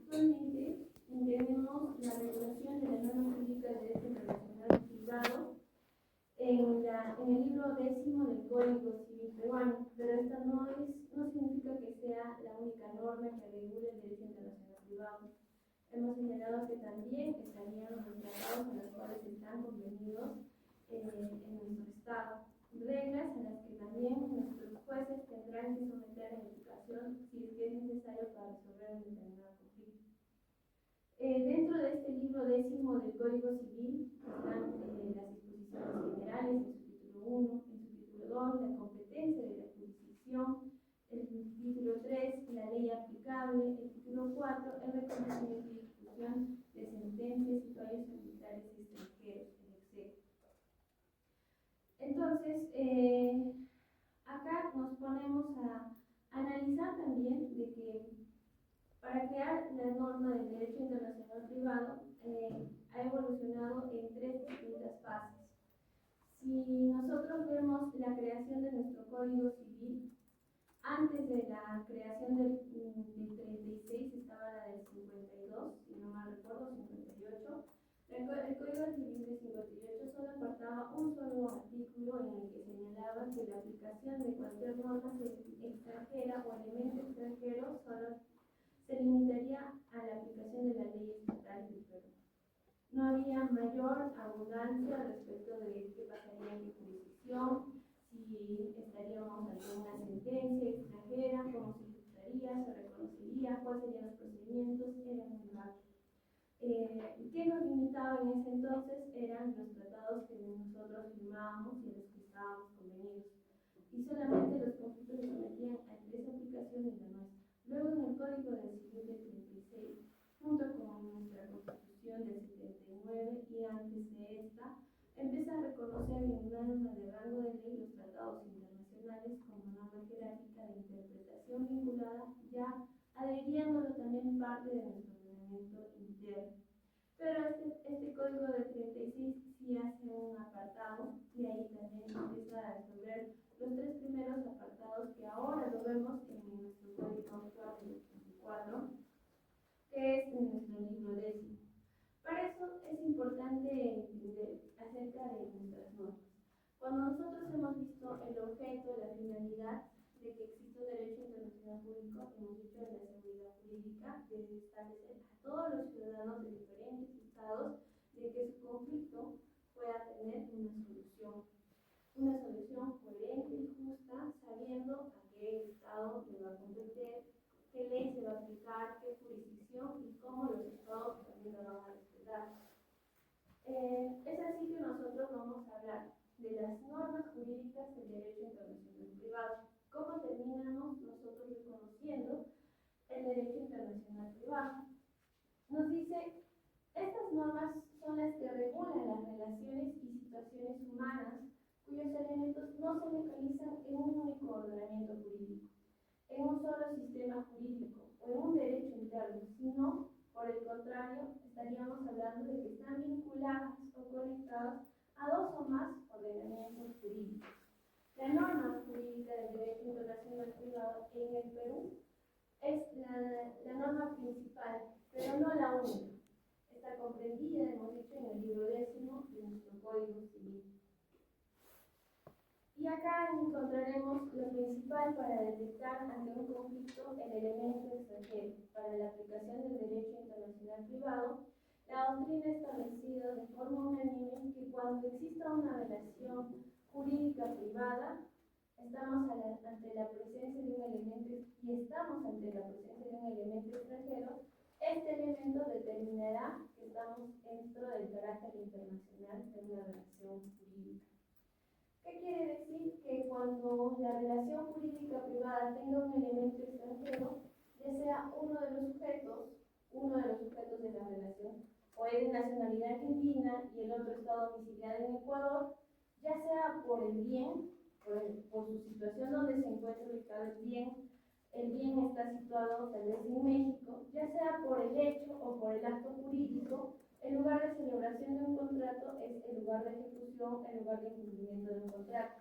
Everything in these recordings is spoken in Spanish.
Actualmente tenemos la regulación de la norma jurídica de derecho internacional privado en el libro 10 del Código Civil peruano, pero esta no significa que sea la única norma que regule el derecho internacional privado. Hemos señalado que también estarían los tratados en los cuales están convenidos en nuestro Estado, reglas a las que también nuestros jueces tendrán que someter en aplicación si es necesario para resolver un determinado conflicto. Dentro de este libro 10 del Código Civil están las disposiciones generales en su título 1, en su título 2, la competencia de la jurisdicción, el título 3, la ley aplicable, el título 4, el reconocimiento y ejecución de sentencias y fallos arbitrales extranjeros, el etc. Entonces, acá nos ponemos a analizar también de que para crear la norma del derecho internacional privado ha evolucionado en 3 distintas fases. Si nosotros vemos la creación de nuestro Código Civil, antes de la creación del 36 estaba la del 52, si no mal recuerdo, 58. El Código Civil del 58 solo apartaba un solo artículo en el que señalaba que la aplicación de cualquier norma extranjera o elemento extranjero solo se limitaría a la aplicación de la ley estatal del Perú. No había mayor abundancia respecto de qué pasaría en mi jurisdicción, si estaríamos ante una sentencia extranjera, cómo se ejecutaría, se reconocería, cuáles serían los procedimientos, era muy vago. ¿Qué nos limitaba en ese entonces? Eran los tratados que nosotros firmábamos y en los que estábamos convenidos. Y solamente los conflictos se sometían a esa aplicación y la nuestra. Luego en el Código del Civil del 36, junto con nuestra Constitución del 79 y antes de esta, empieza a reconocer en norma de rango de ley los tratados internacionales como norma jerárquica de interpretación vinculada, ya adhiriéndolo también parte de nuestro ordenamiento interno. Pero este código de 36 sí hace un apartado y ahí también empieza a resolver los 3 primeros apartados que ahora lo vemos en nuestro código actual del 24, que es en nuestro libro 10. Para eso es importante entender acerca de nuestras normas. Cuando nosotros hemos visto el objeto, la finalidad de que existe un derecho internacional público, hemos dicho de la seguridad jurídica, de establecer a todos los ciudadanos de diferentes estados de que su conflicto pueda tener una solución coherente y justa, sabiendo a qué estado le va a competir, qué ley se va a aplicar, qué jurisdicción y cómo los estados también lo van a respetar. Es así que nosotros vamos a hablar de las normas jurídicas del derecho internacional privado. ¿Cómo terminamos nosotros reconociendo el derecho internacional privado? Nos dice, estas normas son las que regulan las relaciones y situaciones humanas cuyos elementos no se localizan en un único ordenamiento jurídico, en un solo sistema jurídico o en un derecho interno, sino, por el contrario, estaríamos hablando de que están vinculadas o conectadas a 2 o más ordenamientos jurídicos. La norma jurídica del derecho internacional privado en el Perú es la norma principal, pero no la única. Está comprendida, hemos dicho, en el libro 10 de nuestro Código Civil. Y acá encontraremos lo principal para detectar ante un conflicto el elemento extranjero. Para la aplicación del derecho internacional privado, la doctrina ha establecido de forma unánime que cuando exista una relación jurídica privada, estamos ante la presencia de un elemento extranjero, este elemento determinará que estamos dentro del carácter internacional de una relación jurídica. ¿Qué quiere decir? Que cuando la relación jurídica privada tenga un elemento extranjero, ya sea uno de los sujetos de la relación, o es de nacionalidad argentina y el otro está domiciliado en Ecuador, ya sea por el bien, por su situación donde se encuentra ubicado el bien está situado tal vez en México, ya sea por el hecho o por el acto jurídico, el lugar de celebración de un contrato es el lugar de ejecución, el lugar de cumplimiento de un contrato.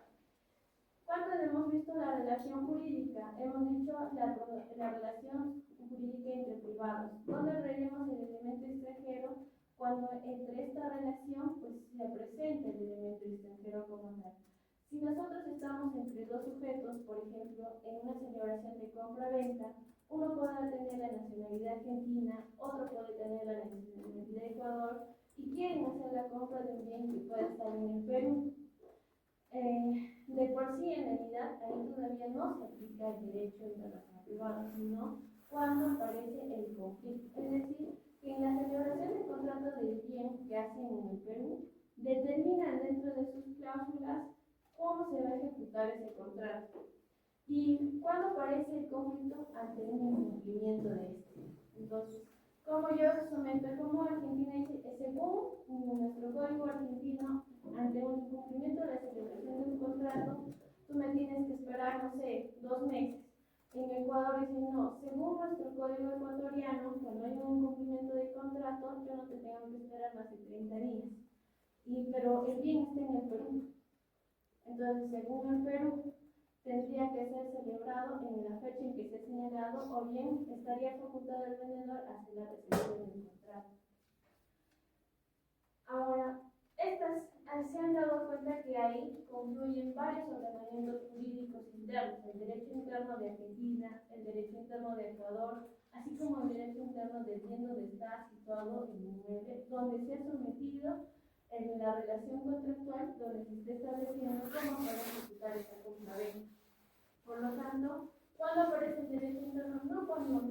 ¿Cuándo hemos visto la relación jurídica? Hemos dicho la relación jurídica entre privados, donde veremos el elemento extranjero cuando entre esta relación pues, se presenta el elemento extranjero como tal. Si nosotros estamos entre dos sujetos, por ejemplo, en una celebración de compra-venta, uno puede tener la nacionalidad argentina, otro puede tener la nacionalidad de Ecuador, y quieren hacer la compra de un bien que puede estar en el Perú. De por sí, en realidad, ahí todavía no se aplica el derecho internacional privado, sino cuando aparece el conflicto. Es decir, que en la celebración de contratos de bien que hacen en el Perú, determinan dentro de sus cláusulas cómo se va a ejecutar ese contrato. Y cuando aparece el conflicto ante un incumplimiento de este. Entonces, como yo someto como Argentina dice, según nuestro código argentino, ante un incumplimiento de la celebración de un contrato, tú me tienes que esperar, no sé, 2 meses. En Ecuador dicen, no, según nuestro código ecuatoriano, cuando hay un incumplimiento de contrato, yo no te tengo que esperar más de 30 días. Pero el bien está en el Perú. Entonces, según el Perú, tendría que ser celebrado en la fecha en que se ha señalado, o bien estaría facultado el vendedor hacia la recepción del contrato. Ahora, se han dado cuenta que ahí confluyen varios ordenamientos jurídicos internos, el derecho interno de Argentina, el derecho interno de Ecuador, así como el derecho interno del bien donde está situado el inmueble, donde se ha sometido en la relación contractual, donde se está estableciendo cómo se va a ejecutar esa compra-venta. Por lo tanto, cuando aparece el derecho interno, no cuando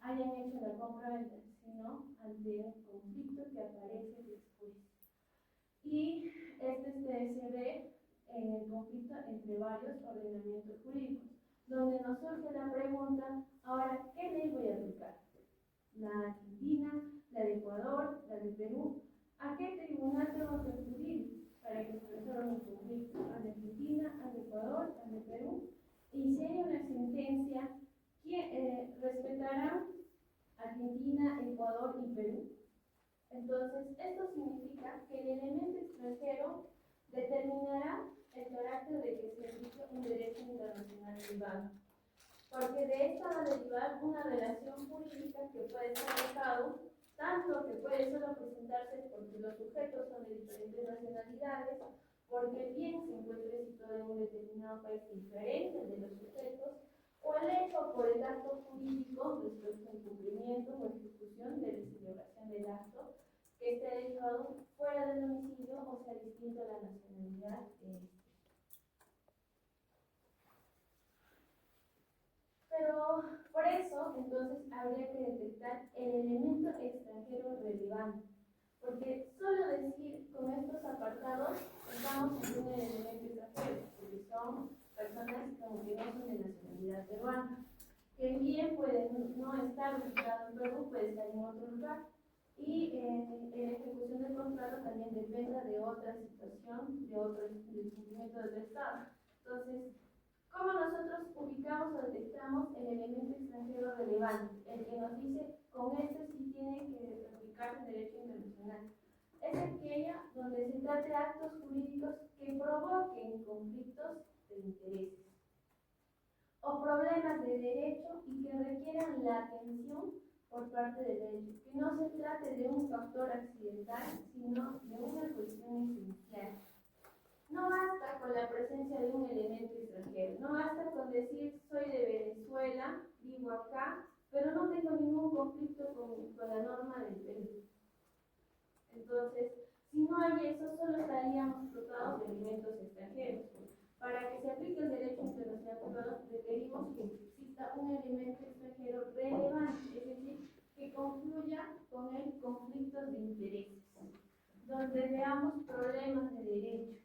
hayan hecho la compra-venta, sino ante un conflicto que aparece después. Y se ve en el conflicto entre varios ordenamientos jurídicos, donde nos surge la pregunta, ahora, ¿qué ley voy a aplicar? ¿La Argentina, la de Ecuador, la de Perú? ¿A qué tribunal tengo que acudir para que se resuelva mi conflicto? ¿A la Argentina, al Ecuador, al de Perú? Y si hay una sentencia, ¿respetarán Argentina, Ecuador y Perú? Entonces, esto significa que el elemento extranjero determinará el carácter de que se aplique un derecho internacional privado, porque de esta va a derivar una relación jurídica que puede ser dejado, tanto que puede solo presentarse porque los sujetos son de diferentes nacionalidades, porque el bien se encuentra situado en un determinado país diferente de los sujetos, o el hecho por el acto jurídico respecto al cumplimiento o ejecución de la celebración del acto que esté derivado fuera del domicilio o sea distinto a la nacionalidad de este. Pero por eso, entonces, habría que detectar el elemento extranjero relevante, porque solo decir con estos apartados estamos en un elemento extranjero, porque son personas como que no son de nacionalidad peruana, que bien pueden no estar registrados en Perú, puede estar en otro lugar, y la ejecución del contrato también depende de otra situación, del cumplimiento del Estado. Entonces, ¿cómo nosotros ubicamos o detectamos el elemento extranjero relevante? El que nos dice, con esto sí tiene que aplicarse el derecho internacional. Es aquella donde se trate de actos jurídicos que provoquen conflictos de intereses o problemas de derecho y que requieran la atención por parte del derecho. Que no se trate de un factor accidental, sino de una cuestión esencial. No basta con la presencia de un elemento extranjero, no basta con decir soy de Venezuela, vivo acá, pero no tengo ningún conflicto con la norma del Perú. Entonces, si no hay eso, solo estaríamos dotados de elementos extranjeros. Para que se aplique el derecho internacional, requerimos que exista un elemento extranjero relevante, es decir, que confluya con el conflicto de intereses, donde veamos problemas de derecho.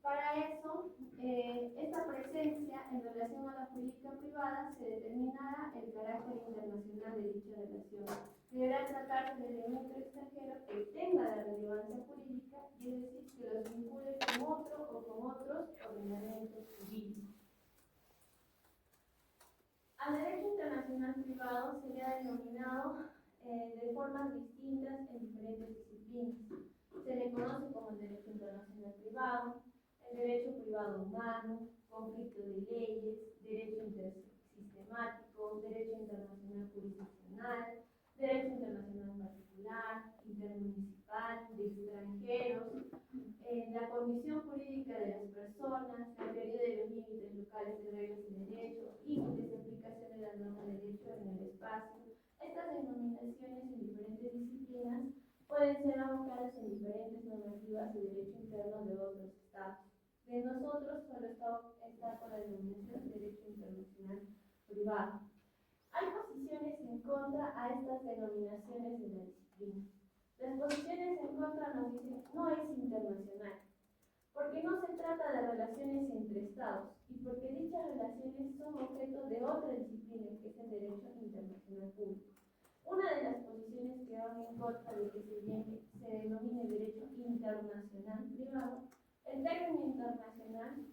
Para eso, esta presencia en relación a la política privada se determinará el carácter internacional de dicha relación. Deberá tratarse de elemento extranjero que tenga la relevancia jurídica y es decir, que los vincule con otro o con otros ordenamientos jurídicos. Al derecho internacional privado se le ha denominado de formas distintas en diferentes disciplinas. Se le conoce como el derecho internacional privado, el derecho privado humano, conflicto de leyes, derecho sistemático, derecho internacional jurisdiccional, derecho internacional particular, intermunicipal, de extranjeros, la condición jurídica de las personas, la teoría de los límites locales de reglas y derechos, límites de aplicación de la norma de derecho en el espacio. Estas denominaciones en diferentes disciplinas pueden ser abocadas en diferentes normativas de derecho interno de otros estados. De nosotros solo está con la denominación de derecho internacional privado. Hay posiciones en contra a estas denominaciones de la disciplina. Las posiciones en contra nos dicen no es internacional, porque no se trata de relaciones entre estados y porque dichas relaciones son objeto de otra disciplina que es el derecho internacional público. Una de las posiciones que van en contra de que se denomine derecho internacional privado, el término internacional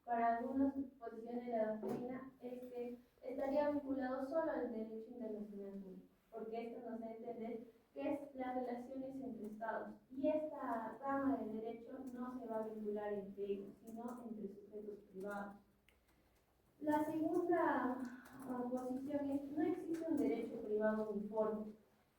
para algunas posiciones de la doctrina es que estaría vinculado solo al derecho internacional público, porque esto nos da a entender que es las relaciones entre estados y esta rama del derecho no se va a vincular entre ellos, sino entre sujetos privados. La segunda posición es no existe un derecho privado uniforme,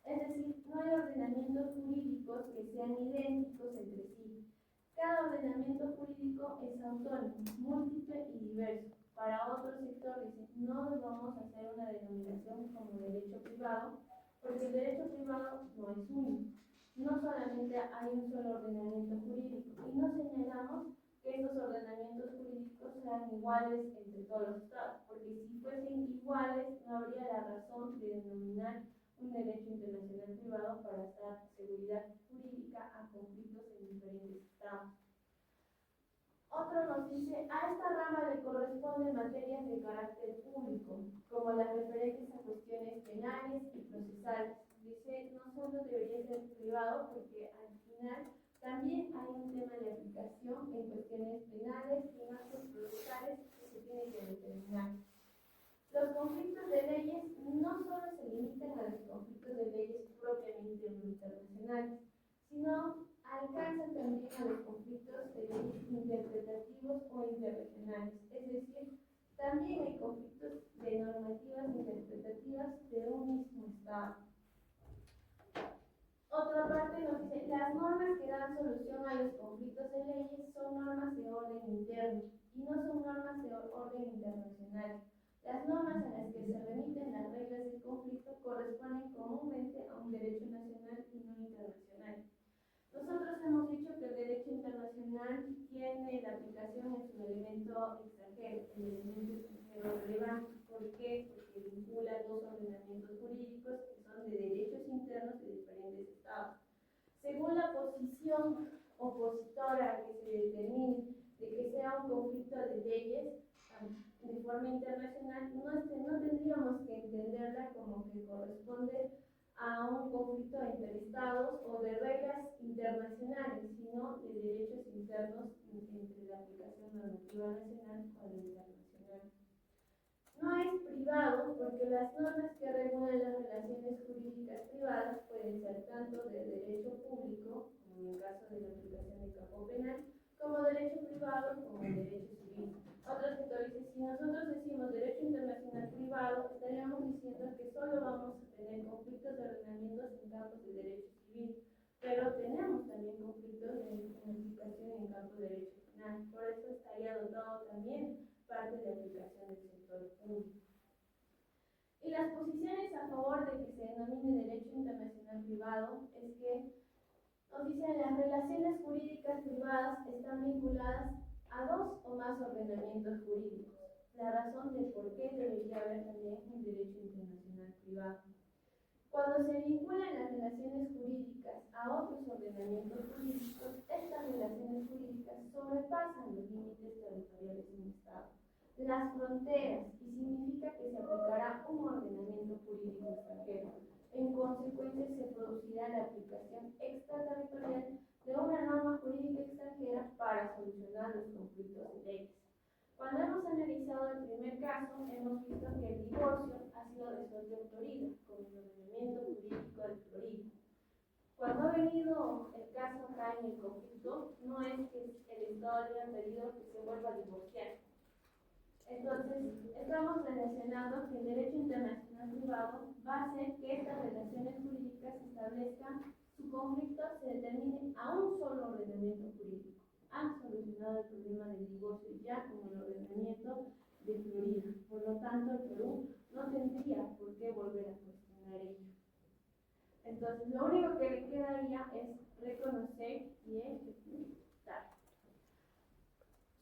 es decir, no hay ordenamientos jurídicos que sean idénticos entre sí. Cada ordenamiento jurídico es autónomo, múltiple y diverso. Para otro sector dice, no vamos a hacer una denominación como derecho privado, porque el derecho privado no es único. No solamente hay un solo ordenamiento jurídico, y no señalamos que estos ordenamientos jurídicos sean iguales entre todos los estados, porque si fuesen iguales no habría la razón de denominar un derecho internacional privado para dar seguridad jurídica a conflictos en diferentes estados. Otro nos dice, a esta rama le corresponden materias de carácter público, como las referentes a cuestiones penales y procesales. Dice, no solo debería ser privado, porque al final también hay un tema de aplicación en cuestiones penales y actos procesales que se tienen que determinar. Los conflictos de leyes no solo se limitan a los conflictos de leyes propiamente internacionales, sino alcanzan también a los conflictos de leyes interpretativos o interregionales, es decir, también hay conflictos de normativas interpretativas de un mismo estado. Otra parte nos dice, las normas que dan solución a los conflictos de leyes son normas de orden interno y no son normas de orden internacional. Las normas a las que se remiten las reglas del conflicto corresponden comúnmente a un derecho nacional y no internacional. Nosotros hemos dicho que el derecho internacional tiene la aplicación en su elemento extranjero, el elemento extranjero relevante. ¿Por qué? Porque vincula dos ordenamientos jurídicos que son de derechos internos de diferentes estados. Según la posición opositora que se determine de que sea un conflicto de leyes de forma internacional, no tendríamos que entenderla como que corresponde a un conflicto entre estados o de reglas internacionales, sino de derechos internos entre la aplicación normativa nacional o la internacional. No es privado porque las normas que regulan las relaciones jurídicas privadas pueden ser tanto de derecho público, como en el caso de la aplicación del campo penal, como derecho privado, como el derecho civil. Otro sector dice, si nosotros decimos derecho internacional privado, estaríamos diciendo que solo vamos a tener conflictos de ordenamientos en campos de derecho civil, pero tenemos también conflictos en aplicación en campo de derecho penal. Por eso estaría dotado también parte de aplicación del sector público. Y las posiciones a favor de que se denomine derecho internacional privado es que nos dicen las relaciones jurídicas privadas están vinculadas a dos o más ordenamientos jurídicos. La razón de por qué debería haber también un derecho internacional privado. Cuando se vinculan las relaciones jurídicas a otros ordenamientos jurídicos, estas relaciones jurídicas sobrepasan los límites territoriales de un Estado, las fronteras, y significa que se aplicará un ordenamiento jurídico extranjero. En consecuencia, se producirá la aplicación extraterritorial de una norma jurídica extranjera para solucionar los conflictos de leyes. Cuando hemos analizado el primer caso, hemos visto que el divorcio ha sido resuelto en Florida, con el ordenamiento jurídico de Florida. Cuando ha venido el caso acá en el conflicto, no es que el Estado le haya pedido que se vuelva a divorciar, Entonces, estamos relacionando que el derecho internacional privado va a hacer que estas relaciones jurídicas establezcan su conflicto, se determine a un solo ordenamiento jurídico. Han solucionado el problema del divorcio ya con el ordenamiento de Florida. Por lo tanto, el Perú no tendría por qué volver a cuestionar ello. Entonces, lo único que le quedaría es reconocer y ejecutar.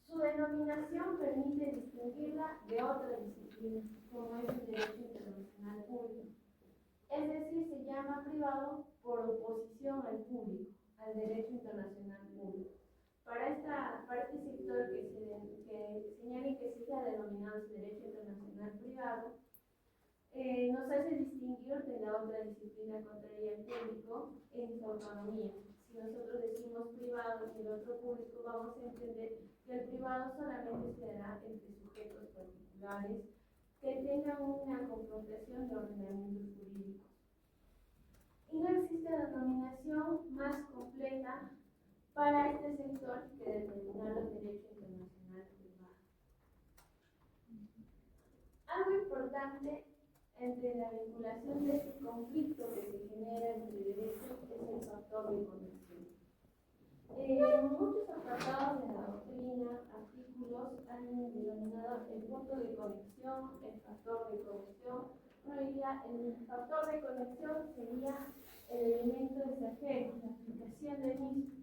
Su denominación permite distinguirla de otra disciplina, como es el derecho internacional público. Es decir, se llama privado por oposición al público, al derecho internacional público. Para este sector que señala y que sí se ha denominado el derecho internacional privado, nos hace distinguir de la otra disciplina contraria al público en su autonomía. Si nosotros decimos privado y el otro público, vamos a entender que el privado solamente se dará entre sujetos particulares que tengan una confrontación de ordenamientos jurídicos. Y no existe denominación más completa para este sector que determinar el derecho internacional privado. Algo importante entre la vinculación de este conflicto que se genera entre derechos es el factor de conexión. Muchos apartados de la doctrina, artículos, han denominado el punto de conexión, el factor de conexión. Uno diría, el factor de conexión sería el elemento extranjero, la aplicación del mismo.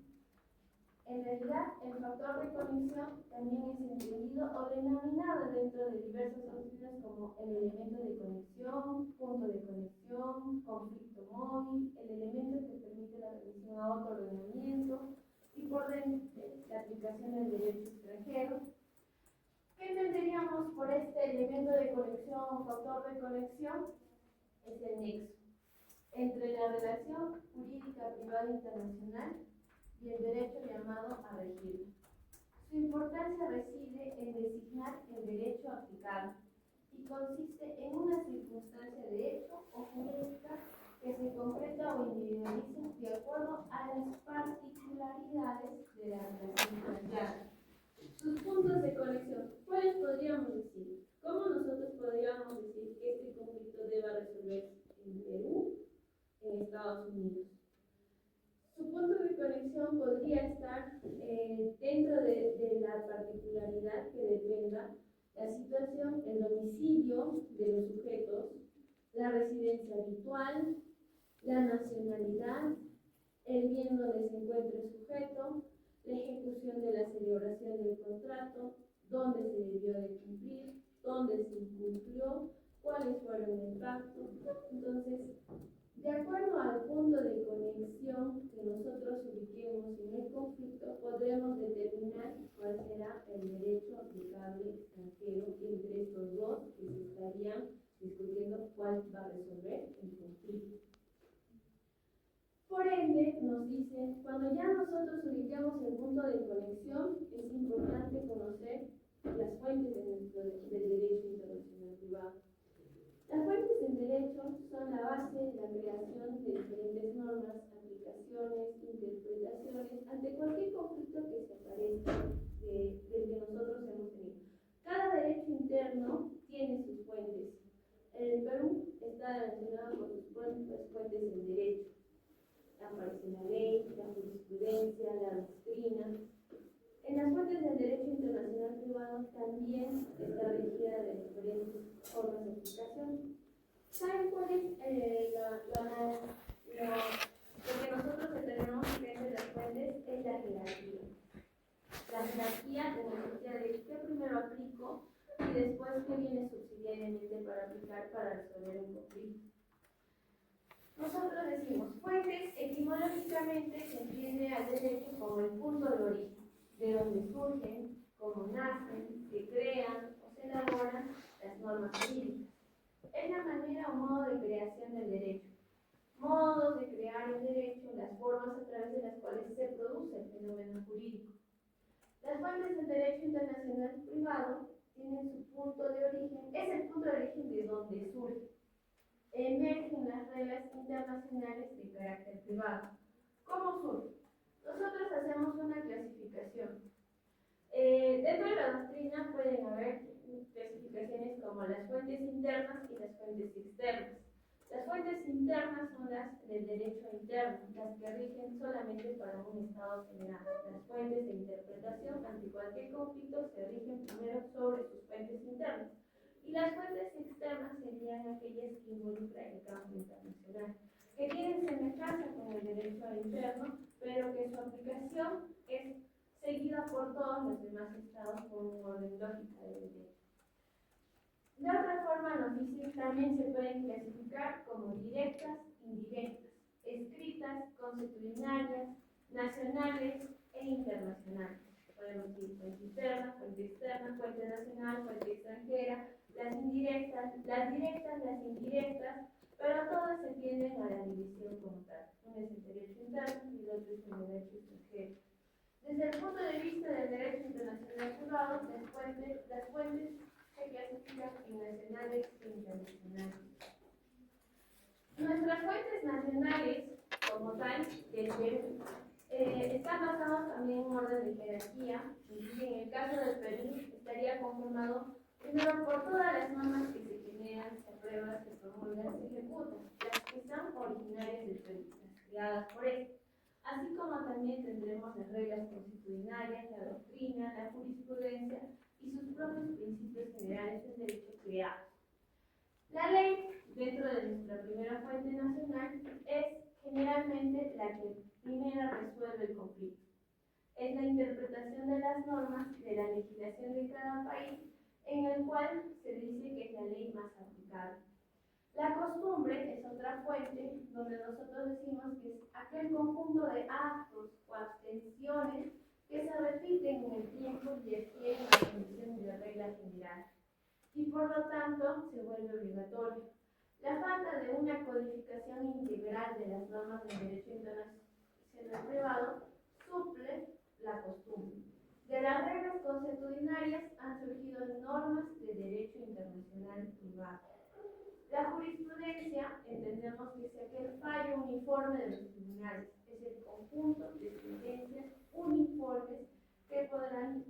En realidad, el factor de conexión también es entendido o denominado dentro de diversas doctrinas como el elemento de conexión, punto de conexión, conflicto móvil, el elemento que permite la remisión a otro ordenamiento y por dentro la aplicación del derecho extranjero. ¿Qué entenderíamos por este elemento de conexión o factor de conexión? Es el nexo entre la relación jurídica privada internacional y el derecho llamado a regirla. Su importancia reside en designar el derecho aplicado y consiste en una circunstancia de hecho o jurídica que se concreta o individualiza de acuerdo a las particularidades de la relación planteada. Sus puntos de conexión, ¿cuáles podríamos decir? ¿Cómo nosotros podríamos decir que este conflicto deba resolverse en Perú, en Estados Unidos? Su punto de conexión podría estar dentro de la particularidad que dependa la situación, el domicilio de los sujetos, la residencia habitual, la nacionalidad, el bien donde se encuentra el sujeto, la ejecución de la celebración del contrato, dónde se debió de cumplir, dónde se incumplió, cuáles fueron el impacto. Entonces, de acuerdo al punto de conexión que nosotros ubiquemos en el conflicto, podremos determinar cuál será el derecho aplicable extranjero entre estos dos que se estarían discutiendo cuál va a resolver el conflicto. Por ende, nos dice, cuando ya nosotros ubiquemos el punto de conexión, es importante conocer las fuentes del derecho internacional privado. Las fuentes del derecho son la base de la creación de diferentes normas, aplicaciones, interpretaciones ante cualquier conflicto que se aparezca del que nosotros hemos tenido. Cada derecho interno tiene sus fuentes. En el Perú está relacionado con sus fuentes del derecho. Aparece la ley, la jurisprudencia, la doctrina. En las fuentes del derecho internacional privado también está regida de diferentes formas de aplicación. ¿Saben cuál es lo que nosotros tenemos que ver de las fuentes? Es la jerarquía. La jerarquía de la necesidad de qué primero aplico y después qué viene subsidiariamente para aplicar para resolver un conflicto. Nosotros decimos, fuentes etimológicamente se entiende al derecho como el punto de origen, de donde surgen, cómo nacen, se crean o se elaboran las normas jurídicas. Es la manera o modo de creación del derecho. Modos de crear el derecho, las formas a través de las cuales se produce el fenómeno jurídico. Las fuentes del derecho internacional privado tienen su punto de origen, es el punto de origen de donde surge. Emergen las reglas internacionales de carácter privado. ¿Cómo surge? Nosotros hacemos una clasificación. Dentro de la doctrina pueden haber clasificaciones como las fuentes internas y las fuentes externas. Las fuentes internas son las del derecho interno, las que rigen solamente para un estado general. Las fuentes de interpretación ante cualquier conflicto se rigen primero sobre sus fuentes internas. Y las fuentes externas serían aquellas que involucran el campo internacional, que tienen semejanza con el derecho interno, pero que su aplicación es seguida por todos los demás estados por un orden lógico de derecho. De otra forma, nos dice que también se pueden clasificar como directas, indirectas, escritas, consuetudinarias, nacionales e internacionales. Podemos decir fuente interna, fuente externa, fuente nacional, fuente extranjera, las directas, las indirectas, pero todas se tienden a la división como tal. Uno es el derecho interno y el otro es el derecho extranjero. Desde el punto de vista del derecho internacional privado, las fuentes se clasifican en nacionales e internacionales. Nuestras fuentes nacionales, como tal, están basadas también en un orden de jerarquía, y en el caso del Perú estaría conformado primero por todas las normas que se generan, se aprueban, se promulgan, se ejecutan, las que son originarias del Perú, las creadas por él. Así como también tendremos las reglas constitucionales, la doctrina, la jurisprudencia y sus propios principios generales del derecho creados. La ley, dentro de nuestra primera fuente nacional, es generalmente la que primero resuelve el conflicto. Es la interpretación de las normas de la legislación de cada país, en el cual se dice que es la ley más aplicable. La costumbre es otra fuente donde nosotros decimos que es aquel conjunto de actos o abstenciones que se repiten en el tiempo y adquieren la condición de regla general y por lo tanto se vuelve obligatorio. La falta de una codificación integral de las normas del derecho internacional privado suple la costumbre. De las reglas consuetudinarias han surgido normas de derecho internacional privado. La jurisprudencia entendemos que es aquel fallo uniforme de los tribunales, es el conjunto de sentencias uniformes que podrán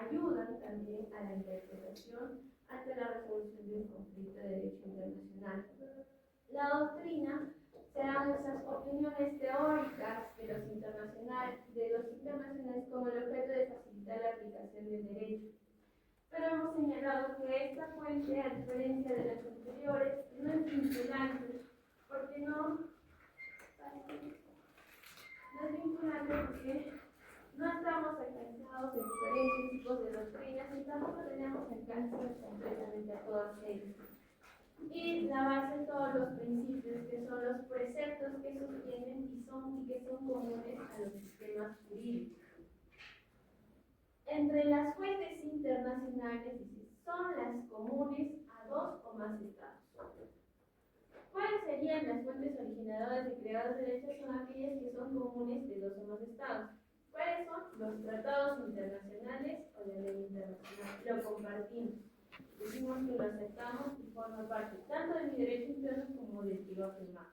ayudan también a la interpretación ante la resolución de un conflicto de derecho internacional. La doctrina serán esas opiniones teóricas de los internacionales con el objeto de facilitar la aplicación del derecho. Pero hemos señalado que esta fuente, a diferencia de las anteriores, no es vinculante, porque no estamos alcanzados de diferentes tipos de doctrinas y tampoco tenemos alcance completamente a todas ellas. Y la base de todos los principios, que son los preceptos que sostienen y que son comunes a los sistemas jurídicos. Entre las fuentes internacionales son las comunes a dos o más estados. ¿Cuáles serían las fuentes originadoras de creados derechos? Son aquellas que son comunes de dos o más estados. ¿Cuáles son? Los tratados internacionales o la ley internacional. Lo compartimos. Decimos que lo aceptamos y forma parte tanto de mi derecho interno como del privado firmado.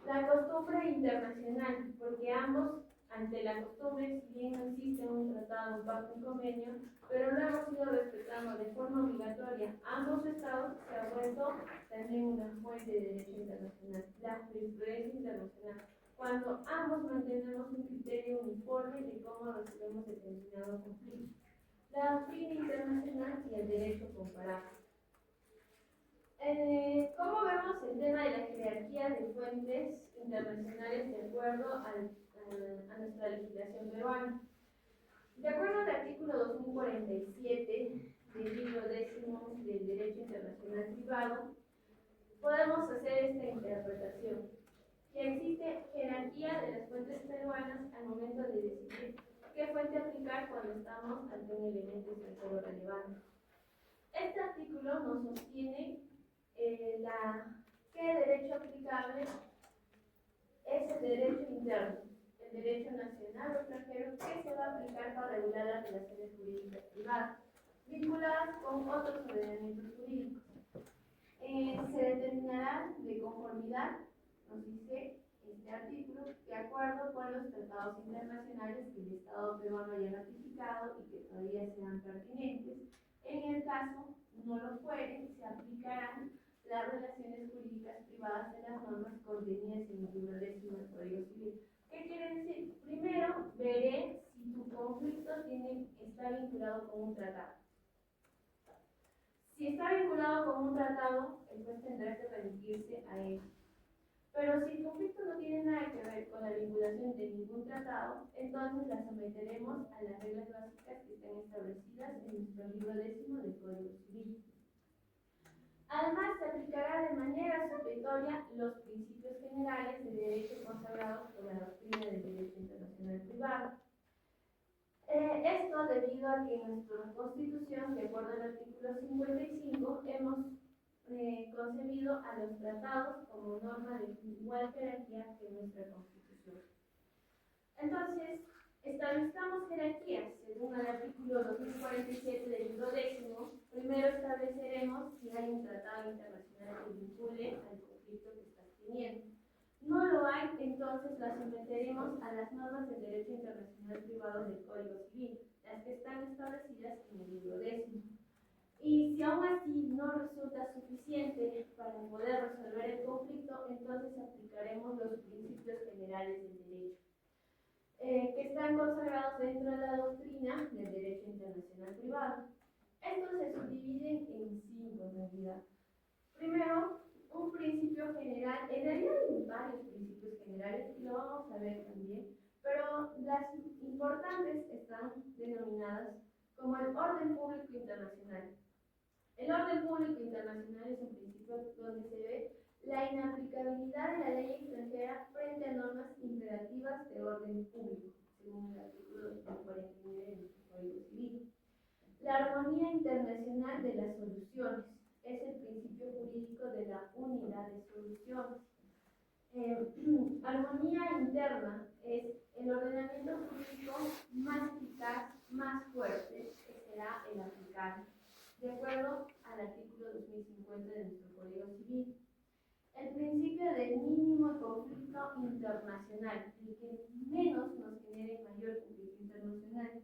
La costumbre internacional, porque ambos, ante la costumbre, si bien no existe un tratado, un pacto, un convenio, pero lo hemos ido respetando de forma obligatoria ambos estados, se ha vuelto también una fuente de derecho internacional, la jurisprudencia internacional, cuando ambos mantenemos un criterio uniforme de cómo resolvemos determinado conflicto. La doctrina internacional y el derecho comparado. ¿Cómo vemos el tema de la jerarquía de fuentes internacionales de acuerdo a nuestra legislación peruana? De acuerdo al artículo 2047 del libro décimo del Derecho Internacional Privado, podemos hacer esta interpretación, que existe jerarquía de las fuentes peruanas al momento de decidir qué fuente aplicar cuando estamos ante un elemento extranjero relevante. Este artículo nos sostiene qué derecho aplicable es el derecho interno, el derecho nacional o extranjero que se va a aplicar para regular las relaciones jurídicas privadas, vinculadas con otros ordenamientos jurídicos. Se determinará de conformidad, nos dice este artículo, de acuerdo con los tratados internacionales que el Estado peruano haya ratificado y que todavía sean pertinentes, En el caso no lo fueren, se aplicarán las relaciones jurídicas privadas de las normas contenidas en el libro 10 del Código Civil. ¿Qué quiere decir? Primero, veré si tu conflicto está vinculado con un tratado. Si está vinculado con un tratado, el juez tendrá que remitirse a él. Pero si el conflicto no tiene nada que ver con la vinculación de ningún tratado, entonces la someteremos a las reglas básicas que están establecidas en nuestro libro 10 del Código Civil. Además, se aplicará de manera supletoria los principios generales de derecho consagrados por la doctrina del derecho internacional privado. Esto debido a que en nuestra Constitución, de acuerdo al artículo 55, hemos concebido a los tratados como norma de igual jerarquía que nuestra Constitución. Entonces, establezcamos jerarquías según el artículo 2047 del libro 10. Primero estableceremos si hay un tratado internacional que vincule al conflicto que estás teniendo. No lo hay, entonces la someteremos a las normas del derecho internacional privado del Código Civil, las que están establecidas en el libro 10. Y si aún así no resulta suficiente para poder resolver el conflicto, entonces aplicaremos los principios generales del derecho, que están consagrados dentro de la doctrina del derecho internacional privado. Estos se subdividen en 5 en realidad. Primero, un principio general. En realidad hay varios principios generales y lo vamos a ver también, pero las importantes están denominadas como el orden público internacional. El orden público internacional es un principio donde se ve la inaplicabilidad de la ley extranjera frente a normas imperativas de orden público, según el artículo 249 del Código Civil. La armonía internacional de las soluciones es el principio jurídico de la unidad de soluciones. Armonía interna es el ordenamiento jurídico más eficaz, más fuerte, que será el aplicable, de acuerdo al artículo 2050 de nuestro Código Civil. El principio del mínimo conflicto internacional, el que menos nos genere mayor conflicto internacional.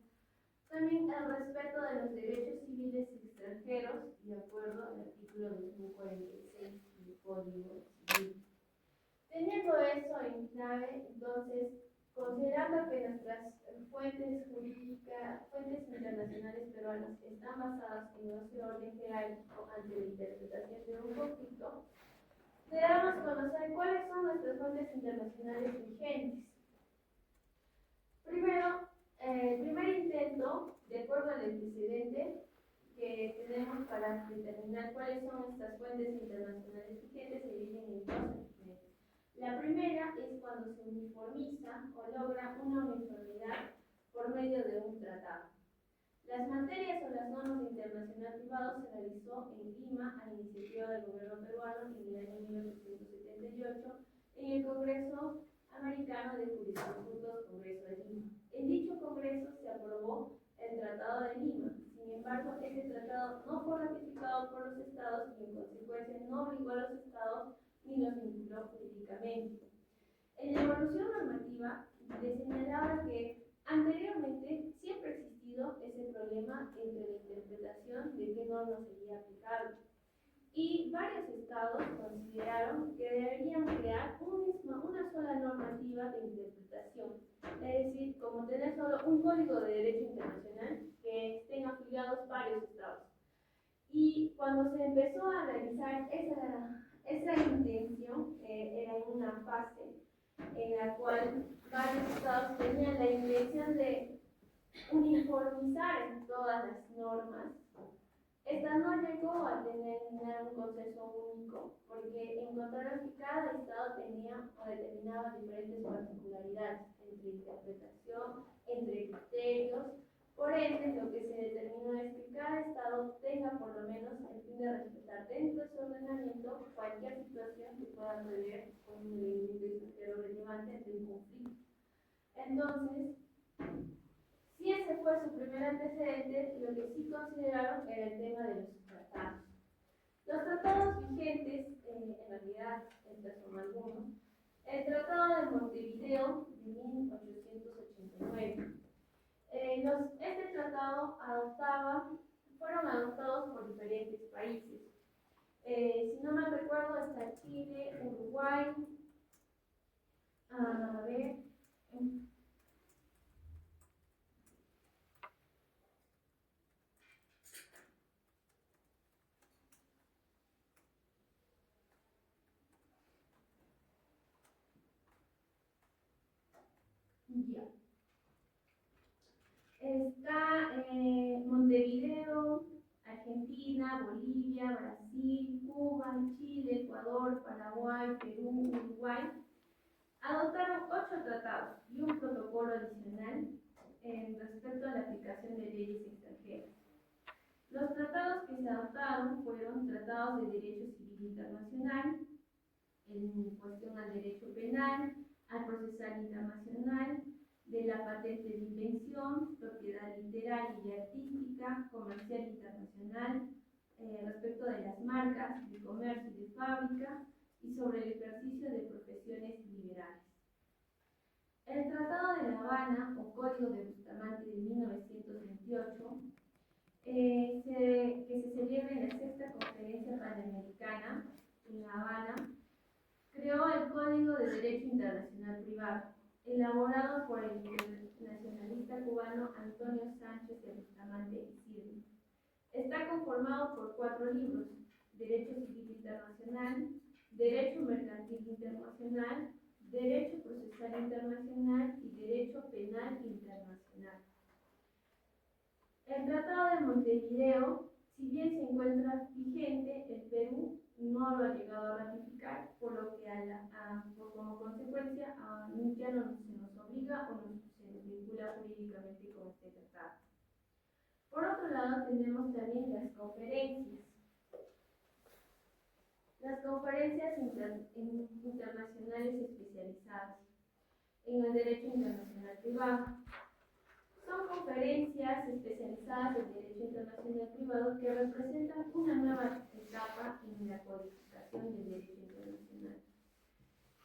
También el respeto de los derechos civiles extranjeros, de acuerdo al artículo 2046 del Código Civil. Teniendo eso en clave, entonces, considerando que nuestras fuentes jurídicas, fuentes internacionales peruanas están basadas en nuestro orden jerárquico ante la interpretación de un conflicto, debemos conocer cuáles son nuestras fuentes internacionales vigentes. Primero, el primer intento, de acuerdo al antecedente que tenemos para determinar cuáles son nuestras fuentes internacionales vigentes, se dividen en 2 segmentos. La primera es cuando se uniformiza o logra una uniformidad por medio de un tratado. Las materias o las normas de internacional privado se realizó en Lima a iniciativa del gobierno peruano en el año 1978 en el Congreso Americano de Jurisconsultos, Congreso de Lima. En dicho congreso se aprobó el Tratado de Lima. Sin embargo, ese tratado no fue ratificado por los estados y en consecuencia no obligó a los estados ni los vinculó jurídicamente. En la evolución normativa se señalaba que anteriormente siempre ha existido ese problema entre la interpretación de qué norma sería aplicable. Y varios estados consideraron que deberían crear una sola normativa de interpretación, es decir, como tener solo un código de derecho internacional que estén afiliados varios estados. Y cuando se empezó a realizar esa intención, era en una fase en la cual varios estados tenían la intención de uniformizar todas las normas. Esta no llegó a tener un consenso único, porque encontraron que cada estado tenía o determinaba diferentes particularidades entre interpretación, entre criterios. Por ende, lo que se determinó es que cada estado tenga por lo menos el fin de respetar dentro de su ordenamiento cualquier situación que pueda prever con un elemento extranjero relevante ante un conflicto. Entonces, si ese fue su primer antecedente, lo que sí consideraron era el tema de los tratados. Los tratados vigentes, en realidad, estos son algunos. El Tratado de Montevideo de 1889. Este tratado fueron adoptados por diferentes países. Si no me recuerdo, está Chile, Uruguay, a ver, ya. Está Montevideo, Argentina, Bolivia, Brasil, Cuba, Chile, Ecuador, Paraguay, Perú, Uruguay. Adoptaron 8 tratados y un protocolo adicional respecto a la aplicación de leyes extranjeras. Los tratados que se adoptaron fueron tratados de derecho civil internacional, en cuestión al derecho penal, al procesal internacional, de la patente de invención, propiedad literaria y artística, comercial internacional, respecto de las marcas, de comercio y de fábrica, y sobre el ejercicio de profesiones liberales. El Tratado de La Habana, o Código de Bustamante de 1928, que se celebra en la Sexta Conferencia Panamericana en La Habana, creó el Código de Derecho Internacional Privado, elaborado por el internacionalista cubano Antonio Sánchez de Bustamante y Sirve. Está conformado por 4 libros: Derecho Civil Internacional, Derecho Mercantil Internacional, Derecho Procesal Internacional y Derecho Penal Internacional. El Tratado de Montevideo, si bien se encuentra vigente, el Perú no lo ha llegado a ratificar, por lo que como consecuencia ya no se nos obliga o se nos vincula jurídicamente con este tratado. Por otro lado, tenemos también las conferencias. Las conferencias internacionales especializadas en el derecho internacional privado. Son conferencias especializadas en derecho internacional privado que representan una nueva etapa en la codificación del derecho internacional.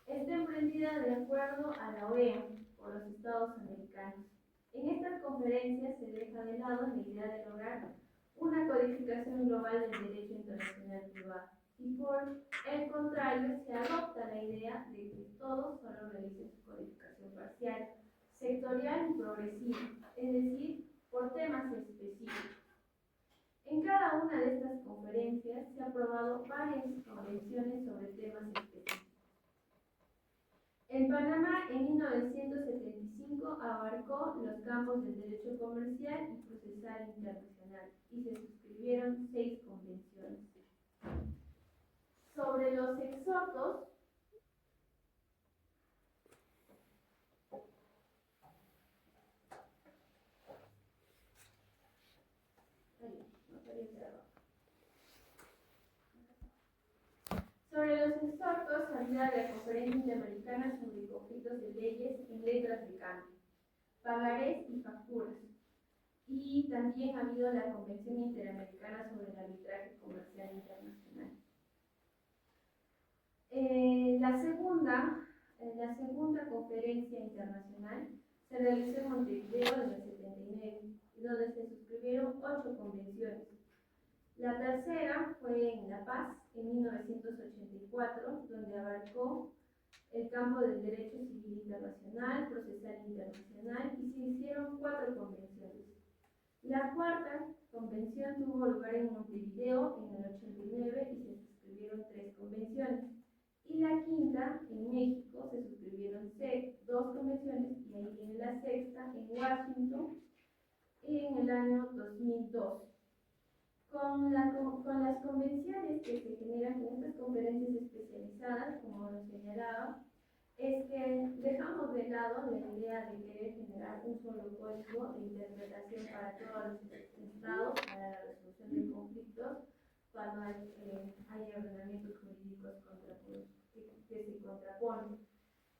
Está emprendida de acuerdo a la OEA por los Estados americanos. En estas conferencias se deja de lado la idea de lograr una codificación global del derecho internacional privado y por el contrario se adopta la idea de que todos solo realicen su codificación parcial, sectorial y progresiva, es decir, por temas específicos. En cada una de estas conferencias se han aprobado varias convenciones sobre temas específicos. En Panamá, en 1975, abarcó los campos del derecho comercial y procesal internacional y se suscribieron 6 convenciones. Sobre los exhortos, salida de la Conferencia Interamericana sobre Conflictos de Leyes en Letras de Cambio, pagarés y facturas. Y también ha habido la Convención Interamericana sobre el Arbitraje Comercial Internacional. La segunda conferencia internacional se realizó en Montevideo en el 79, donde se suscribieron 8 convenciones. La tercera fue en La Paz, en 1984, donde abarcó el campo del derecho civil internacional, procesal internacional, y se hicieron 4 convenciones. La cuarta convención tuvo lugar en Montevideo en el 89 y se suscribieron 3 convenciones. Y la quinta, en México, se suscribieron 2 convenciones, y ahí viene la sexta, en Washington, en el año 2002. Con las convenciones que se generan en estas conferencias especializadas, como lo señalaba, es que dejamos de lado la idea de querer generar un solo código de interpretación para todos los estados para la resolución de conflictos cuando hay ordenamientos jurídicos que se contraponen,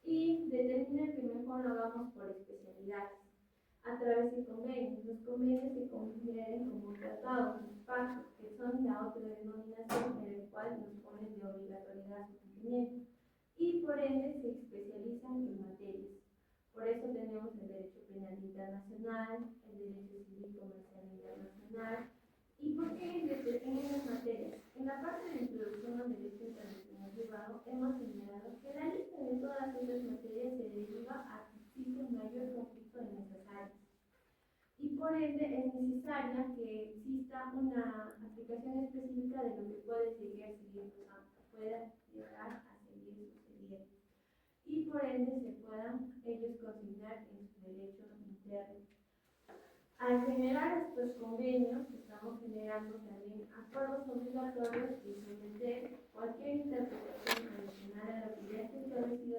y determina que mejor lo hagamos por especialidades a través de convenios. Los convenios se confieren como tratados, pactos, que son la otra denominación en la cual nos ponen de obligatoriedad su cumplimiento, y por ende se especializan en materias. Por eso tenemos el derecho penal internacional, el derecho civil comercial internacional, ¿Y por qué en esas materias? En la parte de introducción al derecho internacional privado hemos señalado que la lista de todas esas materias se deriva a que existe un mayor conflicto en esas áreas. Y por ende es necesaria que exista una aplicación específica de lo que puede seguir sucediendo, pueda llegar a seguir sucediendo. Y por ende se puedan ellos consignar en su derecho interno. Al generar estos convenios, estamos generando también acuerdos obligatorios y someter cualquier interpretación adicional a lo que ya esté establecido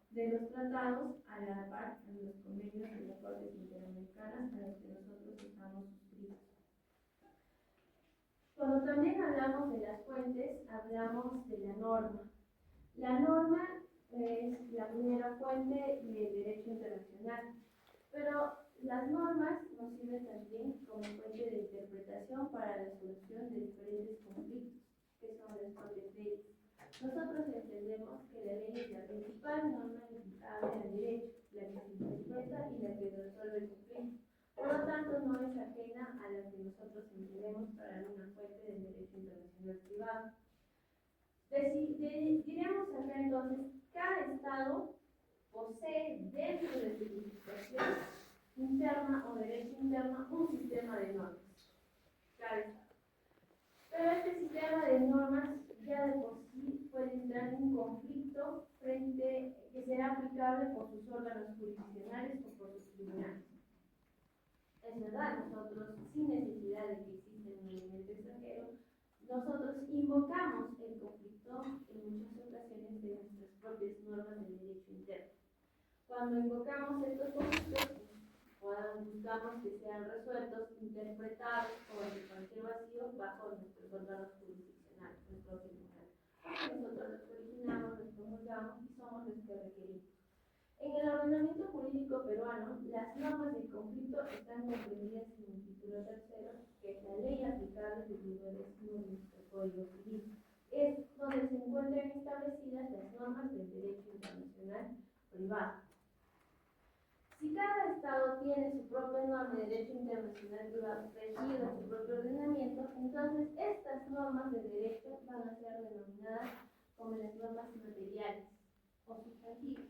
de los tratados a la par de los convenios de las Cortes Interamericanas a los que nosotros estamos suscritos. Cuando también hablamos de las fuentes, hablamos de la norma. La norma es la primera fuente del derecho internacional, pero las normas nos sirven también como fuente de interpretación para la solución de diferentes conflictos, que son las propias leyes. Nosotros entendemos que la ley es la principal norma aplicable al derecho, la que se interpreta y la que resuelve el conflicto. Por lo tanto, no es ajena a la que nosotros entendemos para una fuente del derecho internacional privado. Diremos acá entonces, cada Estado posee dentro de su legislación interna o derecho interno un sistema de normas. Cada Estado. Pero este sistema de normas ya de por sí puede entrar en un conflicto frente que será aplicable por sus órganos jurisdiccionales o por sus tribunales. Es verdad, nosotros, sin necesidad de que exista un elemento extranjero, nosotros invocamos el conflicto en muchas ocasiones de nuestras propias normas del derecho interno. Cuando invocamos estos conflictos, buscamos que sean resueltos, interpretados o de cualquier vacío bajo nuestros órganos jurisdiccionales, nuestros tribunales. Nosotros los originamos, los promulgamos y somos los que requerimos. En el ordenamiento jurídico peruano, las normas de conflicto están comprendidas en el título tercero, que es la ley aplicable del libro décimo de nuestro Código Civil. Es donde se encuentran establecidas las normas del derecho internacional privado. Si cada Estado tiene su propia norma de derecho internacional privado regido en su propio ordenamiento, entonces estas normas de derecho van a ser denominadas como las normas materiales o sustantivas.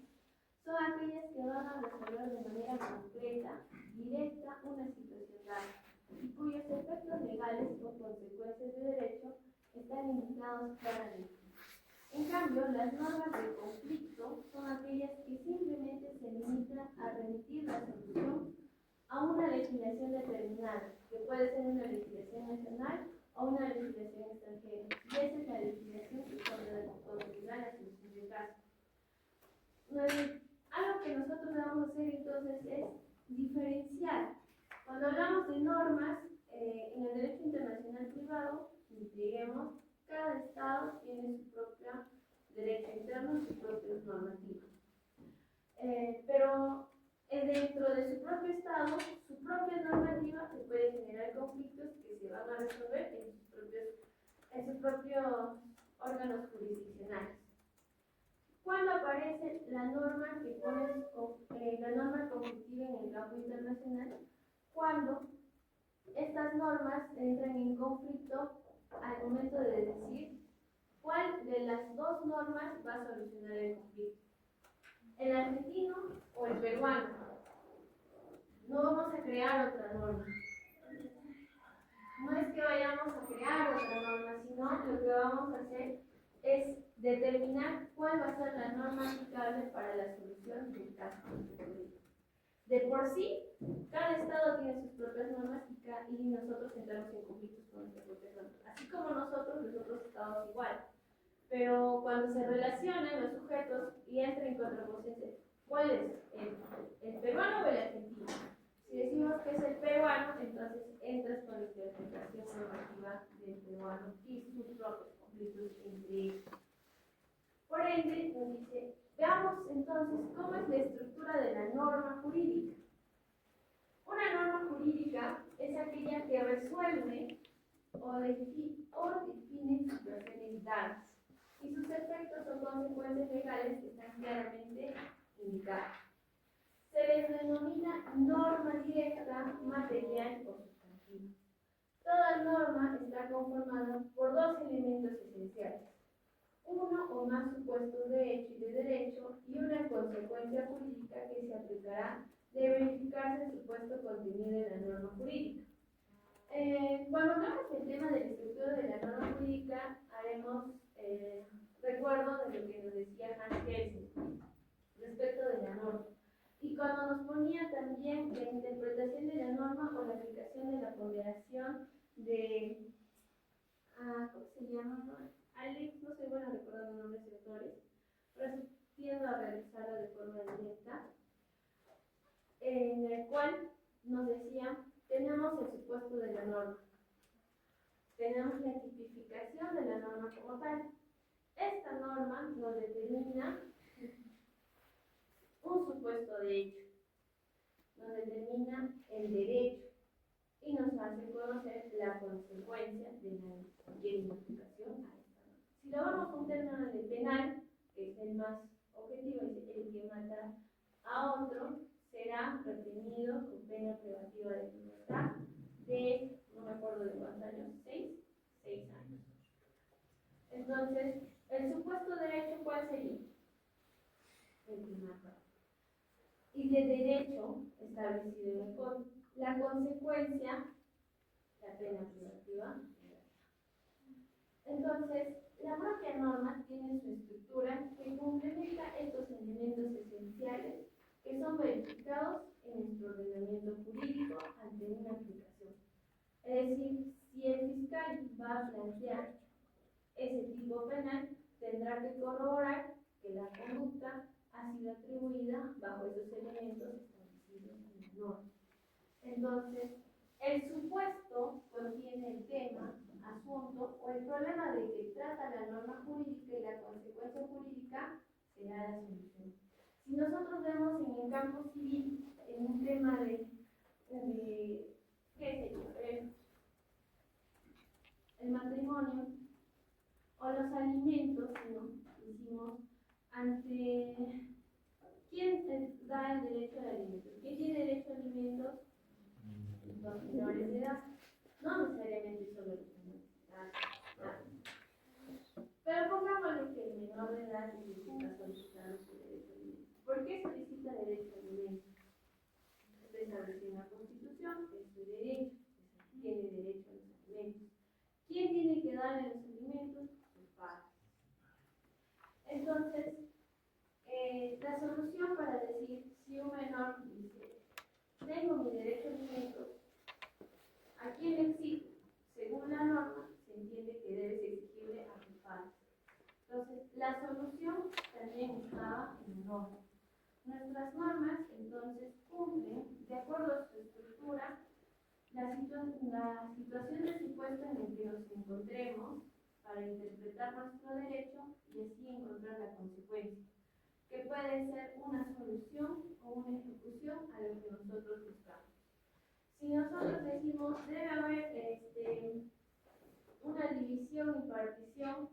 Son aquellas que van a resolver de manera concreta, directa, una situación dada y cuyos efectos legales o consecuencias de derecho están indicados claramente. En cambio, las normas de conflicto son aquellas que simplemente se limitan a remitir la solución a una legislación determinada, que puede ser una legislación nacional o una legislación extranjera, y esa es la legislación que conducirá la solución del caso. Algo que nosotros vamos a hacer entonces es diferenciar. Cuando hablamos de normas en el derecho internacional privado, diremos, cada Estado tiene su propio derecho interno, su propia normativa. Pero dentro de su propio Estado, su propia normativa se puede generar conflictos que se van a resolver en sus propios órganos jurisdiccionales. ¿Cuándo aparece la norma que pone la norma conflictiva en el campo internacional? Cuando estas normas entran en conflicto al momento de decir cuál de las dos normas va a solucionar el conflicto. ¿El argentino o el peruano? No vamos a crear otra norma. No es que vayamos a crear otra norma, sino lo que vamos a hacer es determinar cuál va a ser la norma aplicable para la solución del caso. De por sí, cada Estado tiene sus propias normas y nosotros entramos en conflictos con nuestras propias normas. Así como nosotros, los otros Estados igual. Pero cuando se relacionan los sujetos y entran en contraposición, ¿cuál es? ¿El peruano o el argentino? Si decimos que es el peruano, entonces entras con la interpretación normativa del peruano y sus propios conflictos entre ellos. Por ende, nos dice, veamos entonces cómo es la estructura de la norma jurídica. Una norma jurídica es aquella que resuelve o define situaciones dadas y sus efectos o consecuencias legales están claramente indicados. Se les denomina norma directa, material o sustantiva. Toda norma está conformada por dos elementos esenciales: uno o más supuestos de hecho y de derecho, y una consecuencia jurídica que se aplicará de verificarse el supuesto contenido en la norma jurídica. Cuando hablamos del tema de la estructura de la norma jurídica, haremos recuerdo de lo que nos decía Hans Kelsen respecto de la norma. Y cuando nos ponía también la interpretación de la norma o la aplicación de la ponderación de, ¿cómo se llama? Alex, no soy buena recordando nombres de autores, pero tiendo a realizarlo de forma directa, en el cual nos decían, tenemos el supuesto de la norma, tenemos la tipificación de la norma como tal. Esta norma nos determina un supuesto de hecho, nos determina el derecho y nos hace conocer la consecuencia de cualquier implicación a esta norma. Si lo vamos a un término de penal, que es el más objetivo, es el que mata a otro, será retenido con pena privativa de libertad de, no me acuerdo de cuántos años, 6 años. Entonces, el supuesto derecho, ¿cuál sería? El que mata. Y de derecho establecido en el código. La consecuencia, la pena privativa. Entonces, la propia norma tiene su estructura que complementa estos elementos esenciales que son verificados en nuestro ordenamiento jurídico ante una aplicación. Es decir, si el fiscal va a plantear ese tipo penal, tendrá que corroborar que la conducta ha sido atribuida bajo esos elementos establecidos en la norma. Entonces, el supuesto contiene el tema, asunto o el problema de que trata la norma jurídica y la consecuencia jurídica será la solución. Si nosotros vemos en el campo civil, en un tema de ¿qué es eso? El matrimonio o los alimentos, ¿no? Decimos, ante ¿quién da el derecho al alimento? ¿Quién tiene derecho a alimentos? Los menores de edad. No necesariamente solo los menores de edad. Pero pongámosle que el menor de edad necesita solicitar su derecho a alimentos. ¿Por qué solicita derecho a alimentos? Se establece en la Constitución, es su derecho, tiene derecho a los alimentos. ¿Quién tiene que darle los alimentos? Sus padres. Entonces, la solución para decir si un menor dice, tengo mi derecho a alimentos, ¿a quién le exijo? Según la norma, se entiende que debes exigirle a tus padres. Entonces, la solución también estaba en la norma. Nuestras normas, entonces, cumplen, de acuerdo a su estructura, la situación de supuesto en el que nos encontremos para interpretar nuestro derecho y así encontrar la consecuencia, que puede ser una solución o una ejecución a lo que nosotros buscamos. Si nosotros decimos debe haber una división y partición,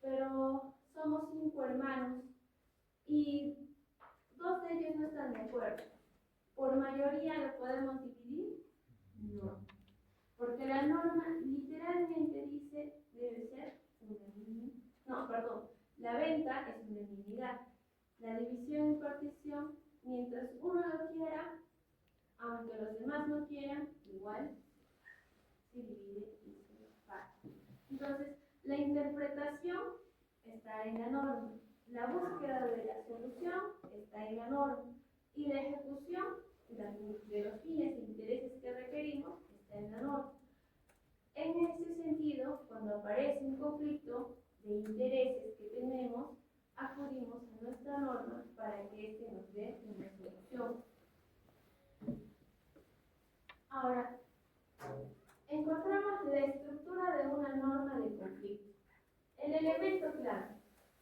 pero somos 5 hermanos y 2 de ellos no están de acuerdo, ¿por mayoría lo podemos dividir? No, porque la norma literalmente dice debe ser unanimidad. No, perdón, la venta es unanimidad. La división y partición, mientras uno lo quiera, aunque los demás no quieran, igual se divide y se parte. Entonces, la interpretación está en la norma, la búsqueda de la solución está en la norma y la ejecución de los fines e intereses que requerimos está en la norma. En ese sentido, cuando aparece un conflicto de intereses que tenemos, acudimos a nuestra norma para que éste nos dé una solución. Ahora, encontramos la estructura de una norma de conflicto. El elemento clave.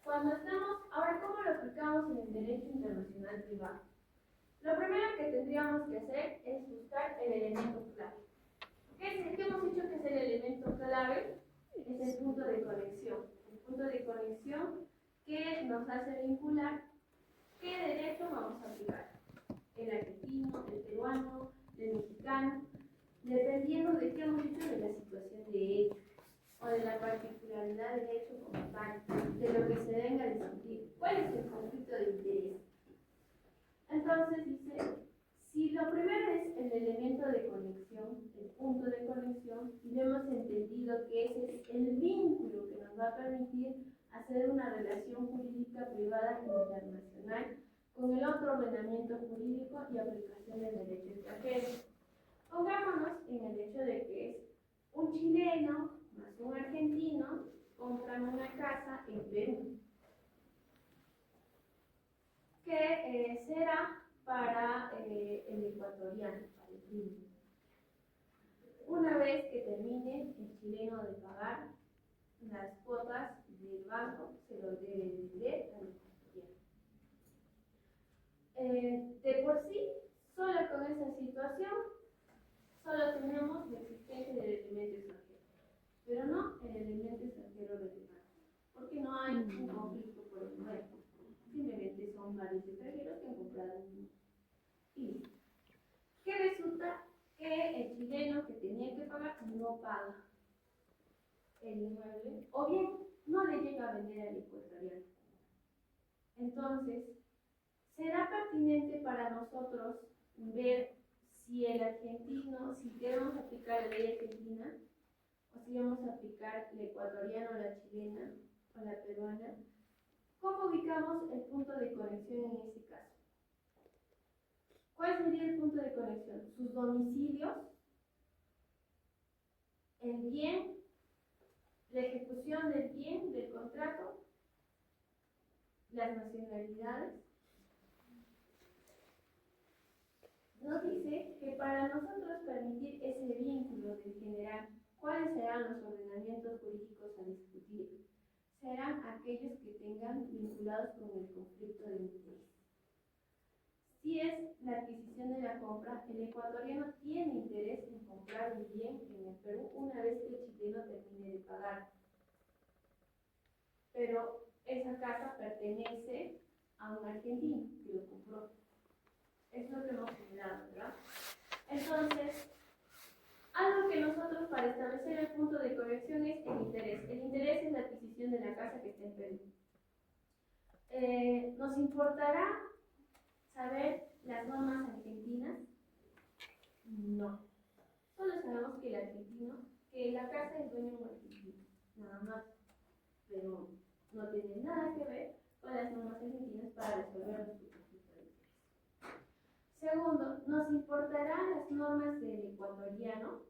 Cuando estamos, ahora, ¿cómo lo aplicamos en el derecho internacional privado? Lo primero que tendríamos que hacer es buscar el elemento clave. ¿Qué hemos dicho que es el elemento clave? Es el punto de conexión. El punto de conexión que nos hace vincular qué derecho vamos a aplicar. El argentino, el peruano, el mexicano. dependiendo de qué hemos dicho de la situación de hecho o de la particularidad del hecho como tal, de lo que se venga a discutir. ¿Cuál es el conflicto de interés? Entonces dice, si lo primero es el elemento de conexión, el punto de conexión, y hemos entendido que ese es el vínculo que nos va a permitir hacer una relación jurídica privada internacional con el otro ordenamiento jurídico y aplicación del derecho extranjero. Pongámonos en el hecho de que es un chileno más un argentino compran una casa en Perú, que será para el ecuatoriano, para el primo. Una vez que termine el chileno de pagar las cuotas del banco, se lo debe vender al ecuatoriano. De por sí, solo con esa situación, solo tenemos la existencia del elemento extranjero, pero no el elemento extranjero relevante, porque no hay un conflicto por el momento. Simplemente son varios extranjeros que han comprado un inmueble. Y que resulta que el chileno que tenía que pagar no paga el inmueble, o bien no le llega a vender al ecuatoriano. Entonces, será pertinente para nosotros ver si el argentino, si queremos aplicar la ley argentina, o si vamos a aplicar la ecuatoriana o la chilena o la peruana. ¿Cómo ubicamos el punto de conexión en este caso? ¿Cuál sería el punto de conexión? Sus domicilios, el bien, la ejecución del bien, del contrato, las nacionalidades. Nos dice que para nosotros permitir ese vínculo de generar cuáles serán los ordenamientos jurídicos a discutir, serán aquellos que tengan vinculados con el conflicto de interés. Si es la adquisición de la compra, el ecuatoriano tiene interés en comprar el bien en el Perú una vez que el chileno termine de pagar. Pero esa casa pertenece a un argentino que lo compró. Es lo que hemos generado, ¿verdad? Entonces, algo que nosotros para establecer el punto de conexión es el interés. El interés es la adquisición de la casa que está en Perú. ¿Nos importará saber las normas argentinas? No. Solo sabemos que el argentino, que la casa es dueño de un argentino, nada más. Pero no tiene nada que ver con las normas argentinas para resolver nuestro conflicto de interés. Segundo, ¿nos importarán las normas del ecuatoriano?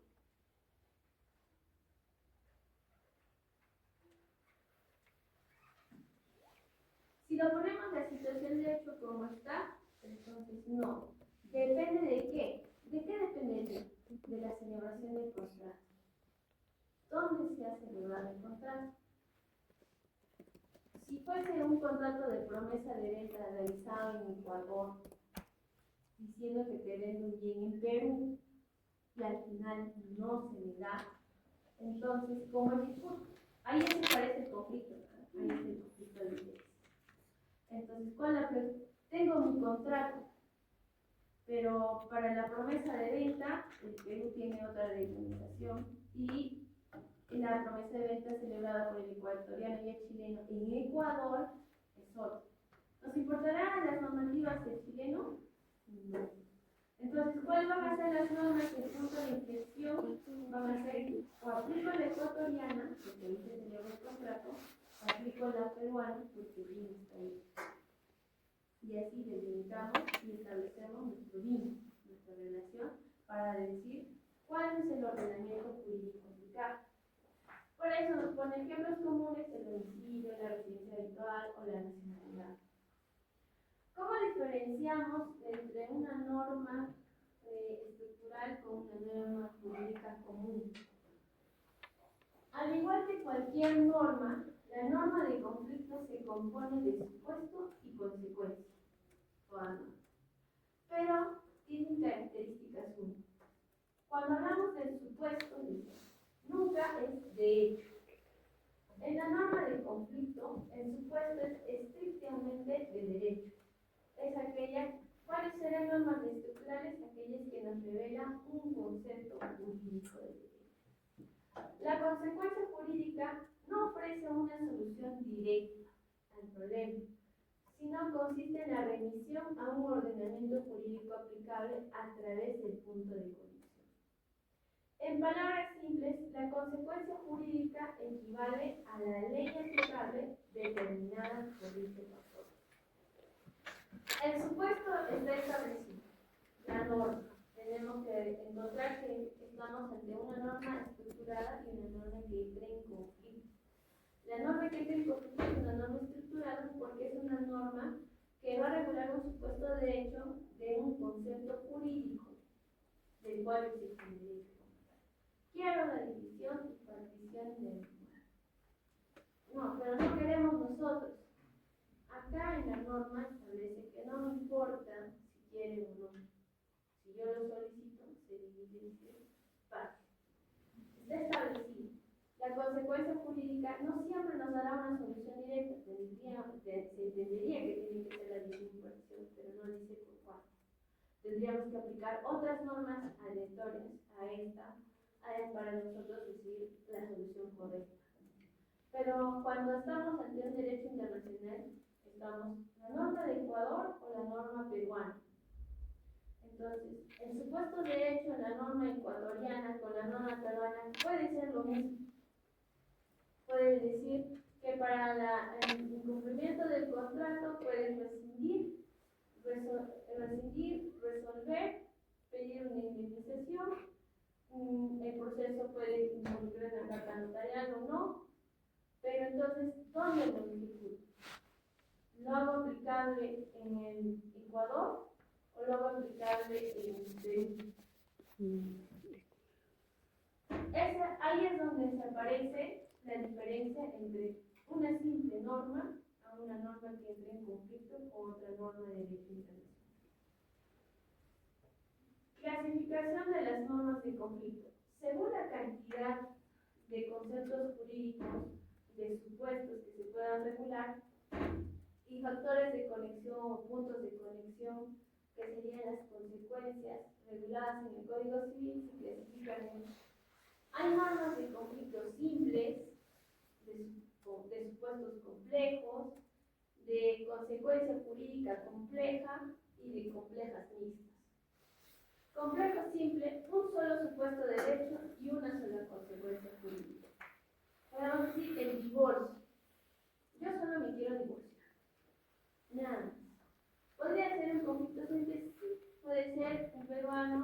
Si lo ponemos la situación de hecho como está, entonces no. ¿Depende de qué? ¿De qué depende? De la celebración del contrato. ¿Dónde se ha celebrado el contrato? Si fuese un contrato de promesa de venta realizado en Ecuador, diciendo que te vende un bien en Perú, y al final no se le da, entonces, ¿cómo es el punto? Ahí se parece el conflicto, ¿verdad? Ahí es el conflicto de interés. Entonces, ¿cuál es la pregunta? Tengo mi contrato, pero para la promesa de venta, el Perú tiene otra denominación y la promesa de venta celebrada por el ecuatoriano y el chileno en Ecuador es otra. ¿Nos importarán las normativas del chileno? No. Entonces, ¿cuáles van a ser las normas del punto de inflexión? Van a ser, o aplico la ecuatoriana, porque ahí se celebra el contrato, o aplico la peruana, porque bien está ahí. Y así delimitamos y establecemos nuestro vínculo, nuestra relación, para decir cuál es el ordenamiento jurídico aplicado. Por eso nos pone ejemplos comunes: el domicilio, la residencia habitual o la nacionalidad. ¿Cómo diferenciamos entre una norma estructural con una norma jurídica común? Al igual que cualquier norma, la norma de conflicto se compone de supuesto y consecuencia. Pero tienen características únicas. Cuando hablamos del supuesto, nunca es de hecho. En la norma de conflicto, el supuesto es estrictamente de derecho. Es aquella, ¿cuáles serán normas estructurales? Aquellas que nos revelan un concepto la consecuencia jurídica no ofrece una solución directa al problema, sino consiste en la remisión a un ordenamiento jurídico aplicable a través del punto de conexión. En palabras simples, la consecuencia jurídica equivale a la ley aplicable determinada por dicho factor. El supuesto está establecido, la norma. Tenemos que encontrar que estamos ante una norma estructurada y una norma que entra en conflicto. La norma que entra en conflicto es una norma estructurada porque es una norma que va a regular un supuesto derecho de un concepto jurídico del cual existe un derecho. Quiero la división y partición del lugar. No, pero no queremos nosotros. Acá en la norma establece que no me importa si quieren o no. Si yo lo solicito, se divide en 3 partes. Está establecido. La consecuencia jurídica no siempre nos dará una solución directa. Se entendería que tiene que ser la división, pero no dice por cuál. Tendríamos que aplicar otras normas aleatorias a esta para nosotros decir la solución correcta. Pero cuando estamos ante un derecho internacional, estamos la norma de Ecuador o la norma peruana. Entonces, el supuesto derecho en la norma ecuatoriana con la norma peruana puede ser lo mismo. Puede decir que para el incumplimiento del contrato puedes rescindir, resolver, pedir una indemnización. El proceso puede involucrar una carta notarial o no, pero entonces, ¿dónde lo ejecuto? ¿Lo hago aplicable en el Ecuador o lo hago aplicable en Perú? Ahí es donde se aparece la diferencia entre una simple norma a una norma que entra en conflicto con otra norma de derecho internacional. Clasificación de las normas de conflicto. Según la cantidad de conceptos jurídicos, de supuestos que se puedan regular y factores de conexión o puntos de conexión, que serían las consecuencias reguladas en el Código Civil, se clasifican en: hay normas de conflicto simples, de supuestos complejos, de consecuencia jurídica compleja y de complejas mixtas. Complejo simple, un solo supuesto de derecho y una sola consecuencia jurídica. Podemos decir el divorcio. Yo solo me quiero divorciar. Nada. ¿Podría ser un conflicto simple? Sí. Puede ser un peruano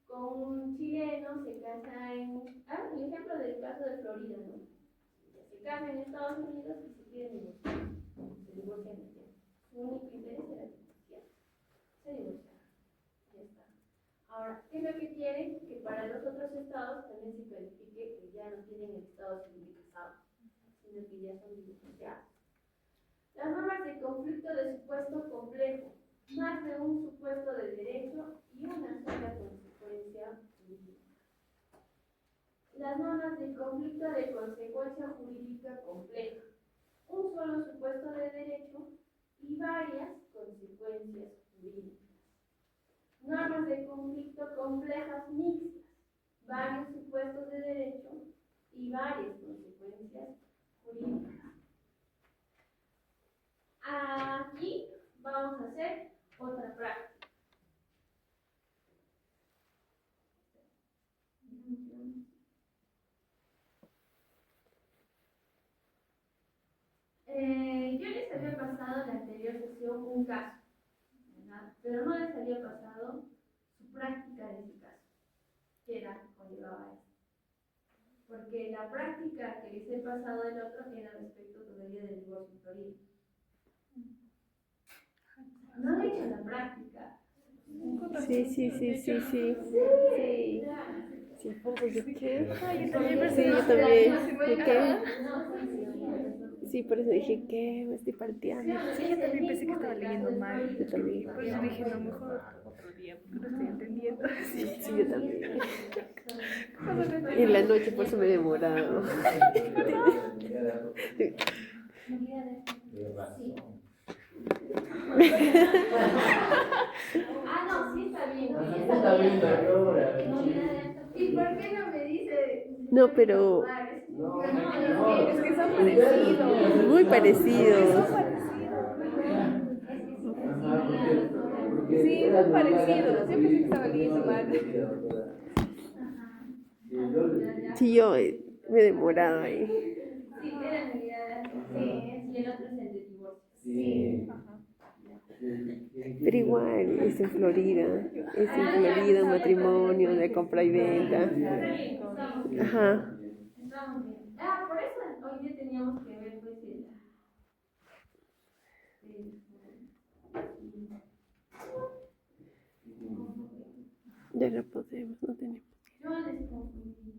con un chileno, se casa en... el ejemplo del caso de Florida, ¿no? Se casa en Estados Unidos y se quieren divorciar. Se divorcian en Chile. Su único interés era divorciar. Se divorciaron. Ya está. Ahora, ¿qué es lo que quieren? Que para los otros estados también se califique que ya no tienen el estado civil casado, sino que ya son divorciados. Las normas de conflicto de supuesto complejo, más de un supuesto de derecho y una sola consecuencia jurídica. Las normas de conflicto de consecuencia jurídica compleja, un solo supuesto de derecho y varias consecuencias jurídicas. Normas de conflicto complejas mixtas, varios supuestos de derecho y varias consecuencias jurídicas. Aquí vamos a hacer otra práctica. Yo les había pasado en la anterior sesión un caso, ¿verdad? Pero no les había pasado su práctica de ese caso, que era conllevaba esto. Porque la práctica que les he pasado del otro era respecto todavía del divorcio en Florida. No han hecho la práctica. Sí. Sí, por eso que... Ay, yo también. Sí, yo también. ¿Qué? Sí, por eso dije que me estoy partiendo. Sí, yo también pensé que estaba leyendo mal. Yo también. Por eso dije, no, mejor otro día, porque no estoy entendiendo. Sí, yo también. Y en la noche por eso me he demorado. No, sí está bien. Está bien. ¿Y por qué no me dice? No, pero Es que son parecidos. Muy parecidos. Sí, son parecidos. Siempre pensé que estaba leyendo mal. Sí, yo me he demorado ahí. Sí, era en realidad. Sí, y el otro es el de divorcio. Sí. Pero igual, es en Florida. Es en Florida, un matrimonio de compra y venta. Ajá. Estamos bien. Ah, por eso hoy día teníamos que ver pues Ya no podemos, no tenemos. yo les confundí.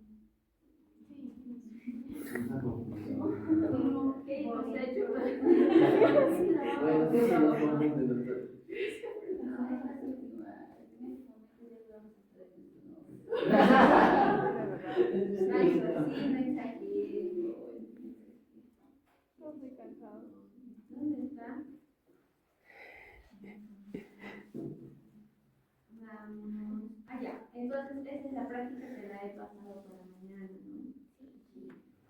¿Qué hemos hecho? Bueno, sí, sí, nos confunden, doctor. Estoy cansado. ¿Dónde está? Ya. Entonces, esa es la práctica que la he pasado para mañana, ¿no?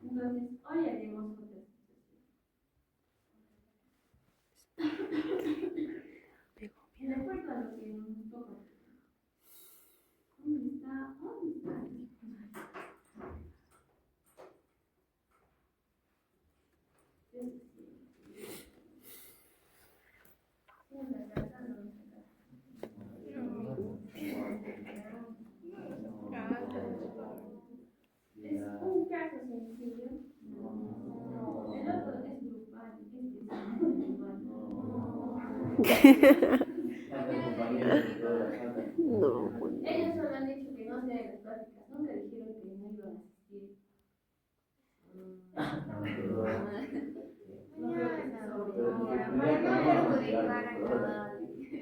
Entonces, hoy haremos otras de acuerdo a lo que nos toca. ¿Dónde está? ¿Dónde está? Es un caso sencillo. El otro es grupal. Este es individual. No. Ellos solo han dicho que no se hagan las prácticas. Nunca dijeron que no iban a asistir. No creo que sea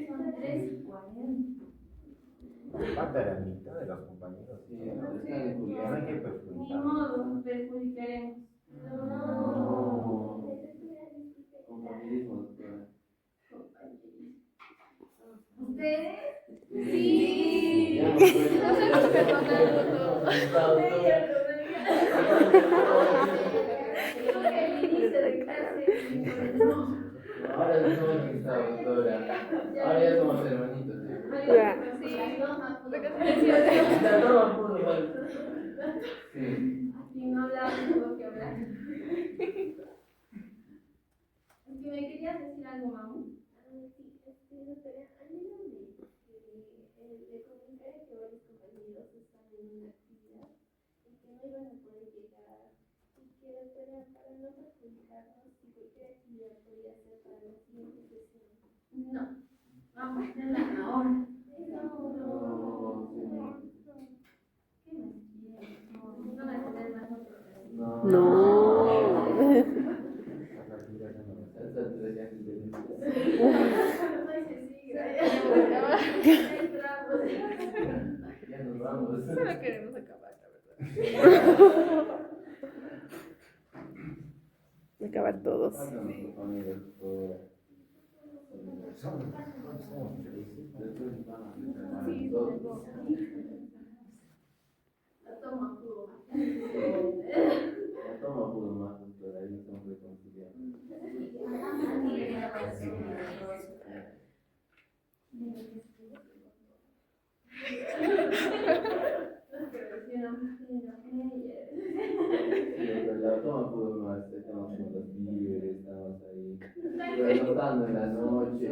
son 3:40. Falta la mitad de los compañeros. Sí, no hay que Ni perjudicar. modo, perjudicaremos. No. Compañerismo, doctora. ¿Ustedes? Sí. Ya no No sé por qué todo. Creo que el inicio de clase no. Ahora no somos amistad, doctora. Ahora ya somos hermanitos. Ya. Sí. Ya no, puro mal. Sí. Aquí no hablamos, tengo que hablar. ¿Es que me querías decir algo, Mamu? Sí, doctora, a mí le comenté que varios compañeros están en una actividad y que no iban a poder llegar y que doctora, para no perjudicarnos, si cualquier actividad podría ser para la siguiente sesión. No. Vamos a hacerla ahora. ¿Qué más quieres? No van a tener más notas. No. Ya nos vamos. Solo queremos acabar, la verdad. Acabar todos. La toma puro. La toma pudo más, doctora, ahí estamos reconciliando. La toma pudo más, estamos con los víveres, estamos ahí relojando en la noche.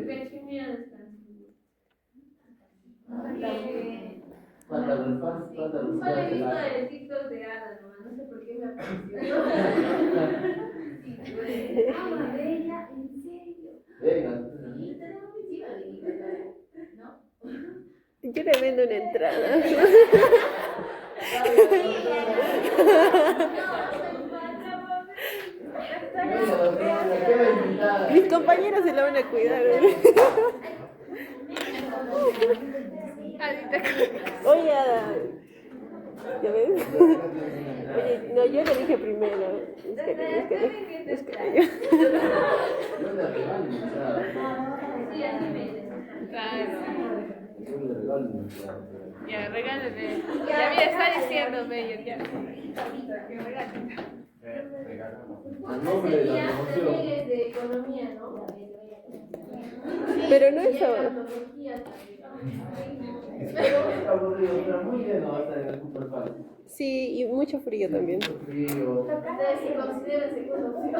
Falta el fan, falta el Solo he visto fan. el TikTok de Ada nomás, no sé por qué me apareció. Ah, bella, en serio. Venga. Y tenemos que ir a la ¿no? Yo le vendo una entrada. Venga, doctora, qué invitada. Mis compañeros se la van a cuidar. Oye, Ada. ¿Ya ves? Oye, no, yo le dije primero. Es que Yo le regalo mi entrada. Sí, así me dice. Claro. Yo le regalo mi entrada. Ya, regálame. Ya, mira, está diciéndome. Ya. Regalo. A nombre de la Sería promoción. también es de economía, ¿no? Pero no Y es ahora. antropología también. Está aburrido, pero muy bien, no va a estar en el super fácil. Sí, y mucho frío también. Mucho frío. Entonces se considera segunda opción.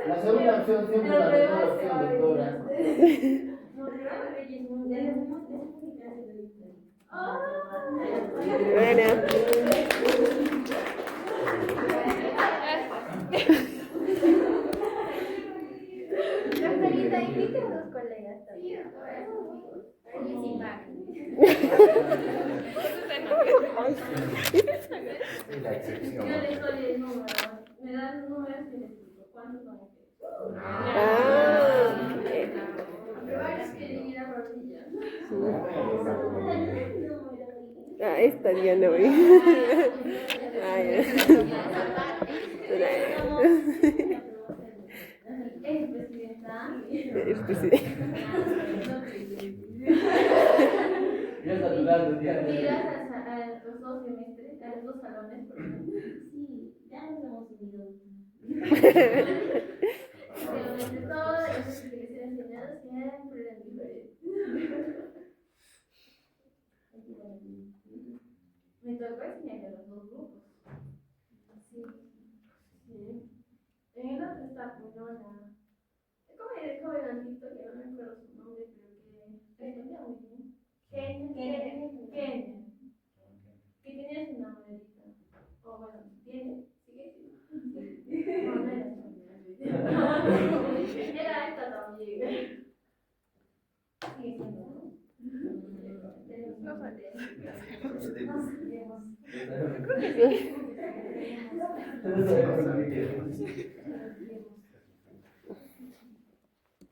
La segunda opción siempre es la mejor opción, doctora. No, pero ahora Reyes Mundiales. Bueno, Doctorita, invita a los colegas también. Reyes y Mac. La excepción. Yo les doy el número. Me dan números y les digo cuántos son ustedes. Pero varios quieren ir a rodillas. esta ya no voy. Ah, ya. Es presidenta. Es presidente. Ya está dudando, ya. Miras a los dos semestres, a los dos salones, por ejemplo. Sí, ya nos hemos unido. Pero entre todos los que les he enseñado siempre eran diferentes. Me tocó enseñarle a los dos grupos. Sí. Sí. En el otro está Polona. ¿Cómo era el jovencito que no me acuerdo su nombre, pero que entendía muy bien? Kenia. Que tenía su enamorita. O bueno, tiene, sigue siendo. No, no era su enamorita. Era esta también. Sigue siendo, ¿no? No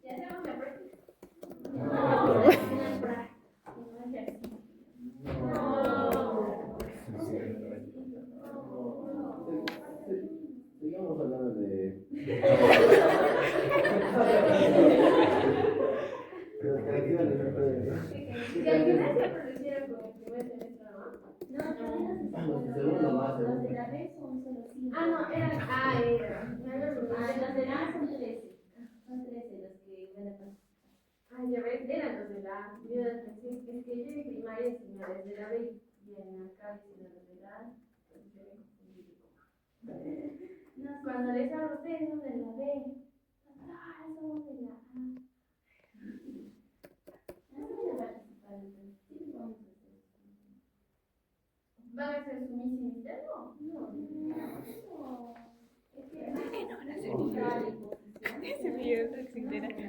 ¿Ya hacemos la práctica? Sigamos hablando de. Que al final se produjeron con el primer semestre, ¿no? Segundo más, Los de segundo. la B son solo 5. Ah, no, era. Era. Me había olvidado. Los de la A son 13. Son 13 los que van a pasar. Ay, ya ves, eran los de la A. Yo pensé, es que yo en primaria enseñé desde la B y en acá enseñé desde la A. Entonces yo me confundí. Cuando les hablo, ustedes son de la B. Ah, somos de la A. No van a participar, entonces. Sí, vamos a hacer. ¿Van a hacer su misión interno? No, no. Es que ¿Qué no van a hacer? Ese video de Xindera. ¿Qué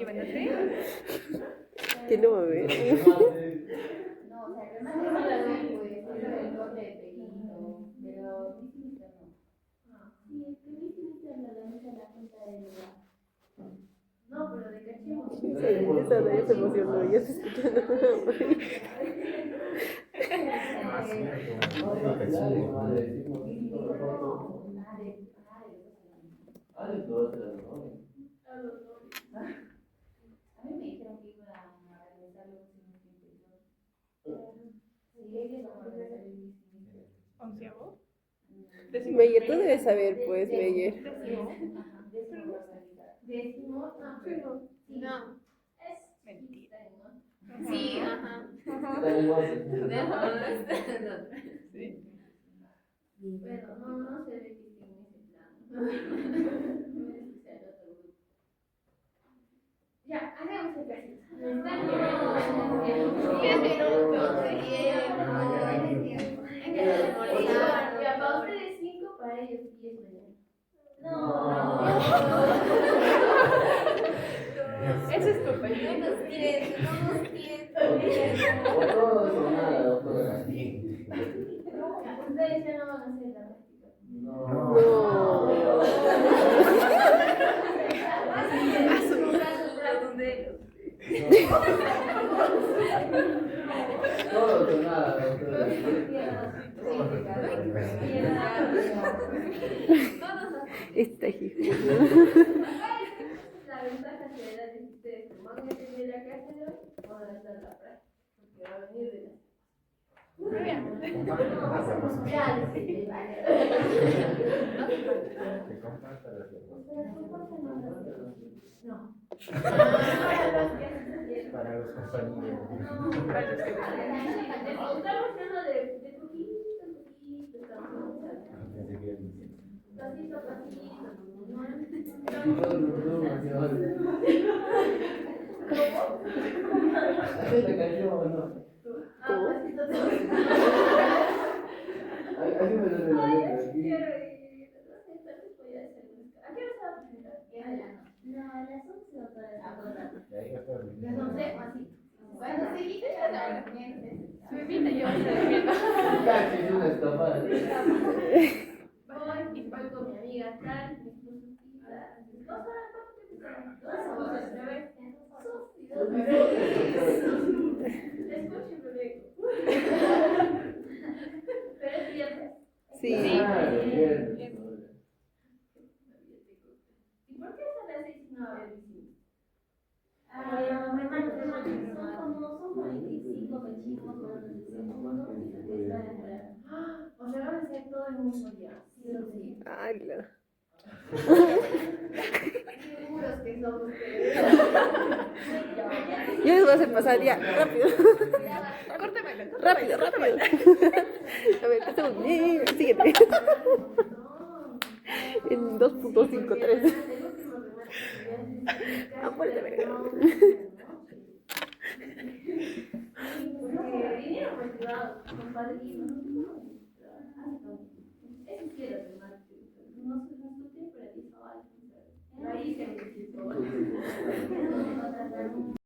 van a hacer? Que no va a ver. No, o sea, además de la B, pues, es el corte de pequeñito, pero Mister no. Sí, es que Mister no lo deja en la cuenta de la. No, pero de cachimbo. Sí, esa de esa emoción, ya estoy escuchando. A mí me dijeron que iban a regresar los últimos tiempos. Sí, ellos van a regresar el Mister. ¿Onceavo? Meyer, tú debes saber, pues, Meyer. Ajá, décimo va a salir. Décimo, no, pero. No. Es Mentira. ¿no? Sí, ajá. Sí. Pero no se ve que tiene ese plan. No es que sea el otro grupo. Ya, hagamos el casito. Me están llevando 10 minutos de tiempo. Hay que memorizar. Ya, para ustedes 5, para ellos 10 mañana. No. Eso es culpa. No nos tienen, no nos tienen. Por todo o nada, doctora. Ustedes ya no van a hacer la práctica. No. Todo o nada, doctora. Esta hijo. La ventaja que da de ustedes que van a entender la clase de hoy, van a estar la práctica, porque va a venir de la. Ya, sí, vale. Que comparta las cosas. Ustedes comparten las- No. Para los compañeros. Estamos hablando de poquito en poquito, estamos Desde viernes. pasito a pasito. La canción, ¿no? ¿Cómo? Ayúdame a la letra. Quiero ir. No sé, tal vez voy a hacer música. ¿A qué hora se va a presentar? No, a las 11 o todas las cosas. Y ahí va a estar bien. No sé, así. Bueno, sí, ya la Me invita yo a hacer Casi es una escapada. voy con mi amiga tal, mi esposita. 2 horas, ¿cuánto tiempo será? 2 horas, bebé. Escuchen, bebé. Pero es viernes. Sí. Ah, bien. ¿Y por qué son las 6 y no va a haber visita? Son como 25 pechicos, son como O sea, van a hacer todo en un solo día. Sí. Ala. Seguros que son ustedes. Yo les voy a hacer pasar ya, rápido. Córtemelo. Rápido, rápido. A ver, ¿qué estamos? Síguete. En 2.53. Apúrate, verga. Vinieron motivados, con padrinos. Eso sí era de marketing. No sé, no sé, pero hizo algo. Ahí se me hizo.